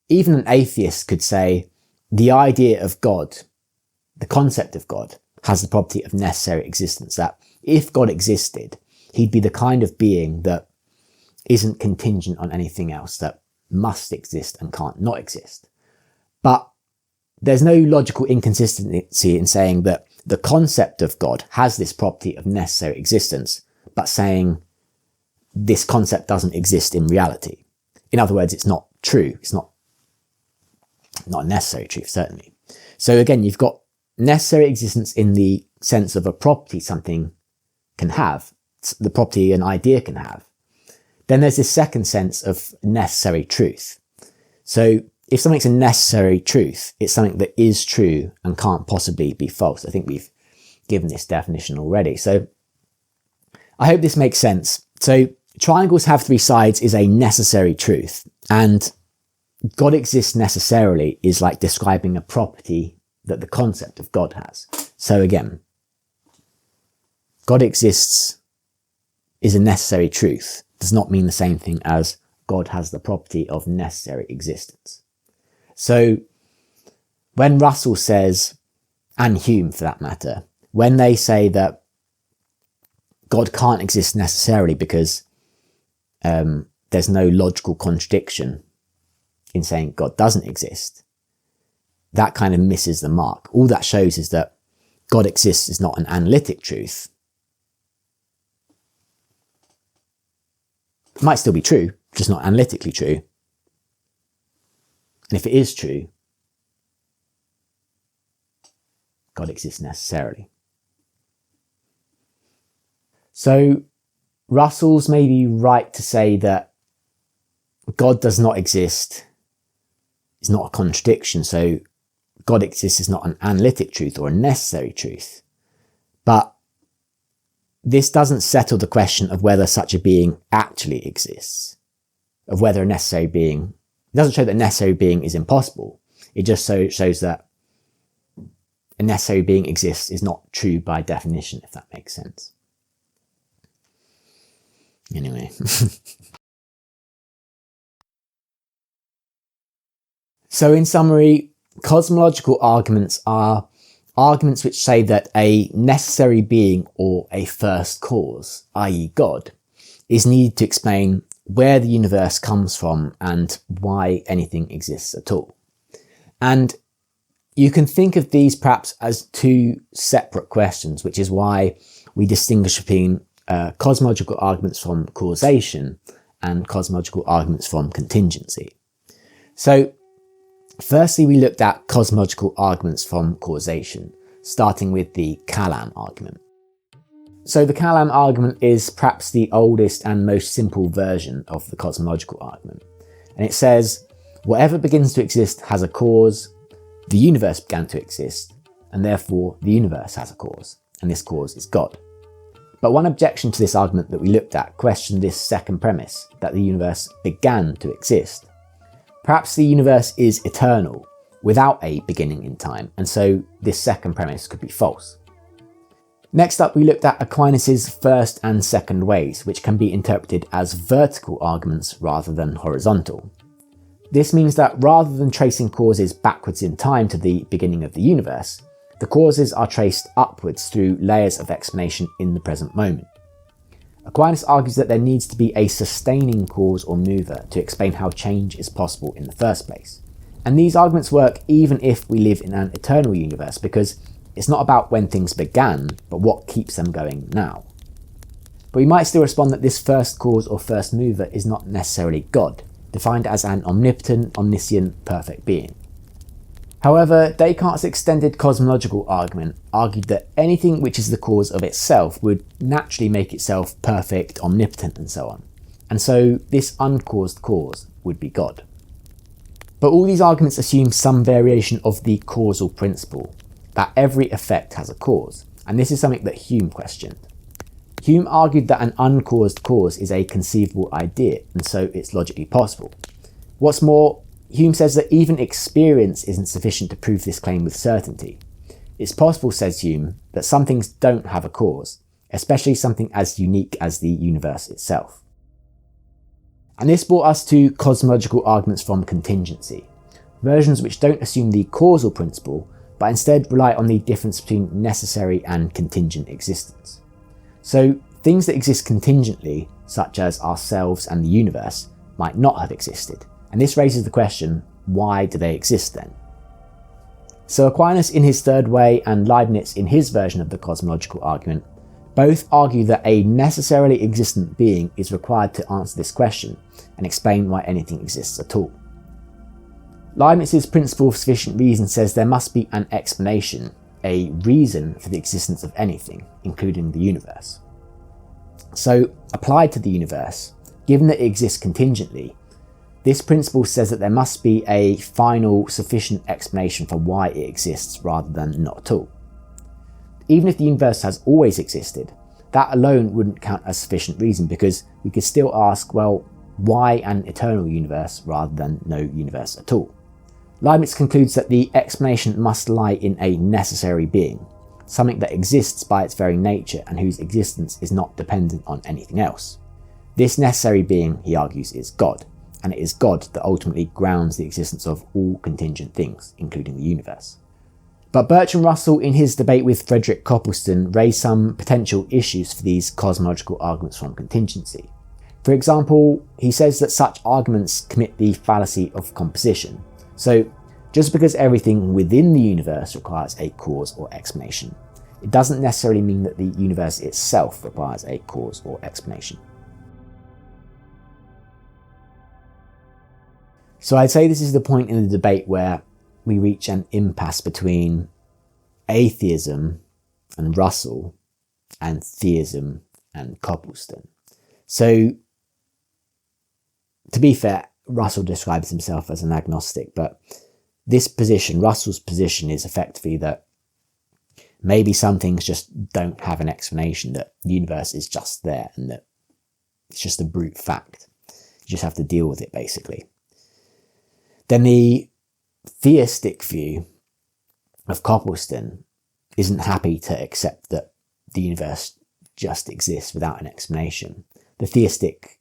even an atheist could say the idea of God, the concept of God, has the property of necessary existence, that if God existed, he'd be the kind of being that isn't contingent on anything else, that must exist and can't not exist. But there's no logical inconsistency in saying that the concept of God has this property of necessary existence, but saying this concept doesn't exist in reality. In other words, it's not true. It's not a necessary truth, certainly. So again, you've got necessary existence in the sense of a property something can have, the property an idea can have. Then there's this second sense of necessary truth. So if something's a necessary truth, it's something that is true and can't possibly be false. I think we've given this definition already. So I hope this makes sense. So triangles have three sides is a necessary truth, and God exists necessarily is like describing a property that the concept of God has. So again, God exists is a necessary truth does not mean the same thing as God has the property of necessary existence. So when Russell says, and Hume for that matter, when they say that God can't exist necessarily because there's no logical contradiction in saying God doesn't exist, that kind of misses the mark. All that shows is that God exists is not an analytic truth. It might still be true, just not analytically true. And if it is true, God exists necessarily. So Russell's maybe right to say that God does not exist is not a contradiction. So God exists is not an analytic truth or a necessary truth. But this doesn't settle the question of whether such a being actually exists, of whether a necessary being, it doesn't show that a necessary being is impossible. It just shows that a necessary being exists is not true by definition, if that makes sense. Anyway. So in summary, cosmological arguments are arguments which say that a necessary being or a first cause, i.e. God, is needed to explain where the universe comes from and why anything exists at all. And you can think of these perhaps as two separate questions, which is why we distinguish between cosmological arguments from causation and cosmological arguments from contingency. So firstly, we looked at cosmological arguments from causation, starting with the Kalam argument. So the Kalam argument is perhaps the oldest and most simple version of the cosmological argument. And it says, whatever begins to exist has a cause, the universe began to exist, and therefore the universe has a cause, and this cause is God. But one objection to this argument that we looked at questioned this second premise, that the universe began to exist. Perhaps the universe is eternal, without a beginning in time, and so this second premise could be false. Next up, we looked at Aquinas' first and second ways, which can be interpreted as vertical arguments rather than horizontal. This means that rather than tracing causes backwards in time to the beginning of the universe, the causes are traced upwards through layers of explanation in the present moment. Aquinas argues that there needs to be a sustaining cause or mover to explain how change is possible in the first place. And these arguments work even if we live in an eternal universe, because it's not about when things began, but what keeps them going now. But we might still respond that this first cause or first mover is not necessarily God, defined as an omnipotent, omniscient, perfect being. However, Descartes' extended cosmological argument argued that anything which is the cause of itself would naturally make itself perfect, omnipotent, and so on. And so this uncaused cause would be God. But all these arguments assume some variation of the causal principle, that every effect has a cause, and this is something that Hume questioned. Hume argued that an uncaused cause is a conceivable idea, and so it's logically possible. What's more, Hume says that even experience isn't sufficient to prove this claim with certainty. It's possible, says Hume, that some things don't have a cause, especially something as unique as the universe itself. And this brought us to cosmological arguments from contingency, versions which don't assume the causal principle, but instead rely on the difference between necessary and contingent existence. So things that exist contingently, such as ourselves and the universe, might not have existed, and this raises the question, why do they exist then? So Aquinas in his third way and Leibniz in his version of the cosmological argument both argue that a necessarily existent being is required to answer this question and explain why anything exists at all. Leibniz's principle of sufficient reason says there must be an explanation, a reason for the existence of anything, including the universe. So, applied to the universe, given that it exists contingently, this principle says that there must be a final, sufficient explanation for why it exists rather than not at all. Even if the universe has always existed, that alone wouldn't count as sufficient reason, because we could still ask, well, why an eternal universe rather than no universe at all? Leibniz concludes that the explanation must lie in a necessary being, something that exists by its very nature and whose existence is not dependent on anything else. This necessary being, he argues, is God, and it is God that ultimately grounds the existence of all contingent things, including the universe. But Bertrand Russell, in his debate with Frederick Copleston, raised some potential issues for these cosmological arguments from contingency. For example, he says that such arguments commit the fallacy of composition. So, just because everything within the universe requires a cause or explanation, it doesn't necessarily mean that the universe itself requires a cause or explanation. So I'd say this is the point in the debate where we reach an impasse between atheism and Russell and theism and Copleston. So, to be fair, Russell describes himself as an agnostic, but this position, Russell's position, is effectively that maybe some things just don't have an explanation, that the universe is just there and that it's just a brute fact. You just have to deal with it, basically. Then the theistic view of Copleston isn't happy to accept that the universe just exists without an explanation. The theistic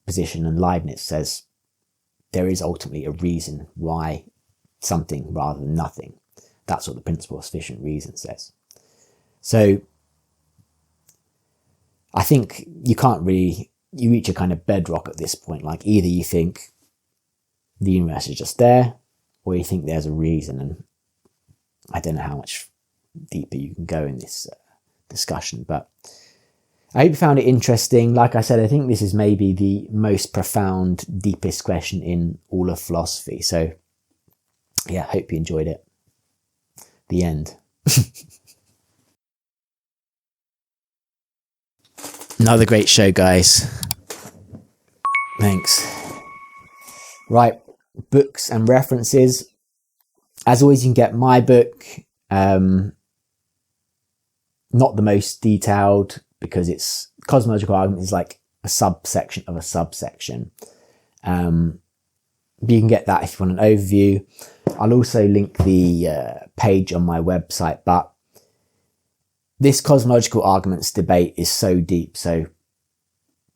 position, and Leibniz says there is ultimately a reason why something rather than nothing. That's what the principle of sufficient reason says. So I think you reach a kind of bedrock at this point. Like, either you think the universe is just there, or you think there's a reason, and I don't know how much deeper you can go in this discussion, but I hope you found it interesting. Like I said, I think this is maybe the most profound, deepest question in all of philosophy. So yeah, hope you enjoyed it. The end. Another great show, guys. Thanks. Right, books and references. As always, you can get my book. Not the most detailed, because it's Cosmological Argument is like a subsection of a subsection. But you can get that if you want an overview. I'll also link the page on my website, but this cosmological arguments debate is so deep, so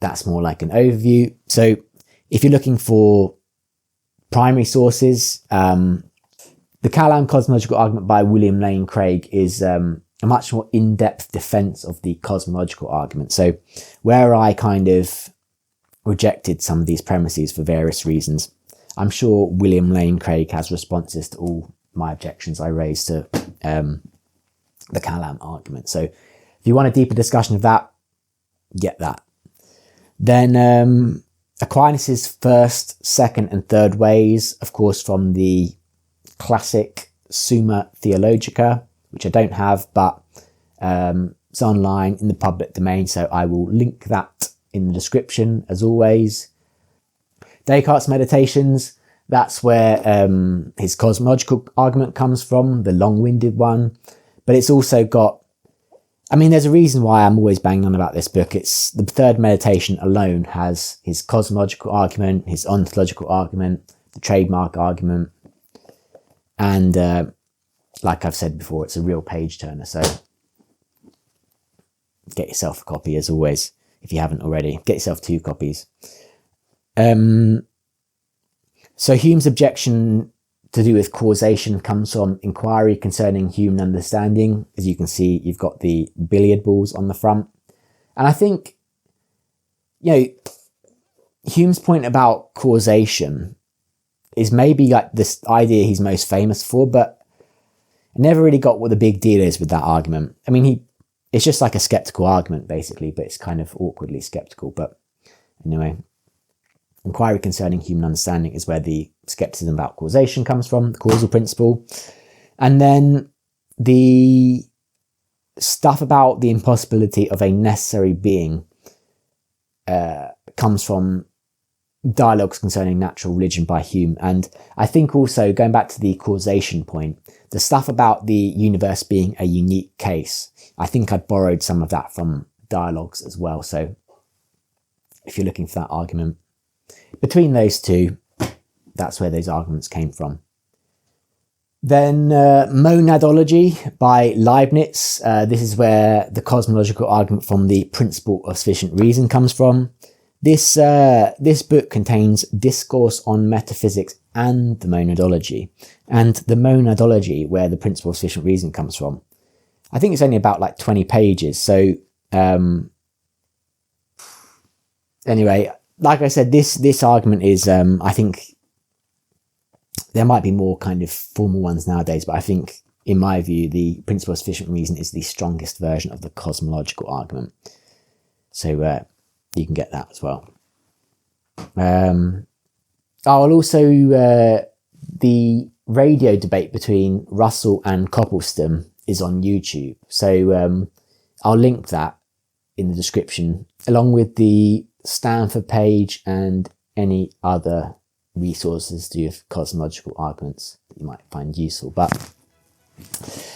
that's more like an overview. So if you're looking for primary sources, the Kalam cosmological argument by William Lane Craig is a much more in-depth defense of the cosmological argument. So where I kind of rejected some of these premises for various reasons, I'm sure William Lane Craig has responses to all my objections I raised to the Kalam argument. So if you want a deeper discussion of that, get that. Then Aquinas' first, second and third ways, of course, from the classic Summa Theologica, which I don't have, but it's online in the public domain, so I will link that in the description as always. Descartes' Meditations, that's where his cosmological argument comes from, the long-winded one. But it's also got, I mean, there's a reason why I'm always banging on about this book. It's the third meditation alone has his cosmological argument, his ontological argument, the trademark argument. And like I've said before, it's a real page turner. So get yourself a copy as always, if you haven't already. Get yourself 2 copies. So Hume's objection to do with causation comes from inquiry concerning human understanding. As you can see, you've got the billiard balls on the front. And I think, Hume's point about causation is maybe like this idea he's most famous for, but I never really got what the big deal is with that argument. I mean, it's just like a skeptical argument, basically, but it's kind of awkwardly skeptical. But anyway, inquiry concerning human understanding is where the skepticism about causation comes from, the causal principle. And then the stuff about the impossibility of a necessary being comes from dialogues concerning natural religion by Hume. And I think also, going back to the causation point, the stuff about the universe being a unique case, I think I borrowed some of that from dialogues as well. So if you're looking for that argument, between those two, that's where those arguments came from. Then monadology by Leibniz. This is where the cosmological argument from the principle of sufficient reason comes from. This book contains discourse on metaphysics and the monadology. And the monadology, where the principle of sufficient reason comes from, I think it's only about like 20 pages. So anyway, like I said, this argument is, I think there might be more kind of formal ones nowadays, but I think, in my view, the principle of sufficient reason is the strongest version of the cosmological argument. So you can get that as well. I'll also, the radio debate between Russell and Copleston is on YouTube. So I'll link that in the description, along with the Stanford page and any other resources to do with cosmological arguments that you might find useful. But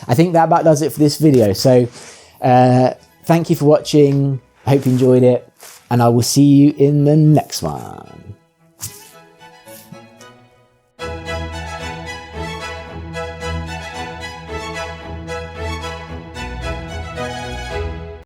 I think that about does it for this video. So thank you for watching. I hope you enjoyed it, and I will see you in the next one.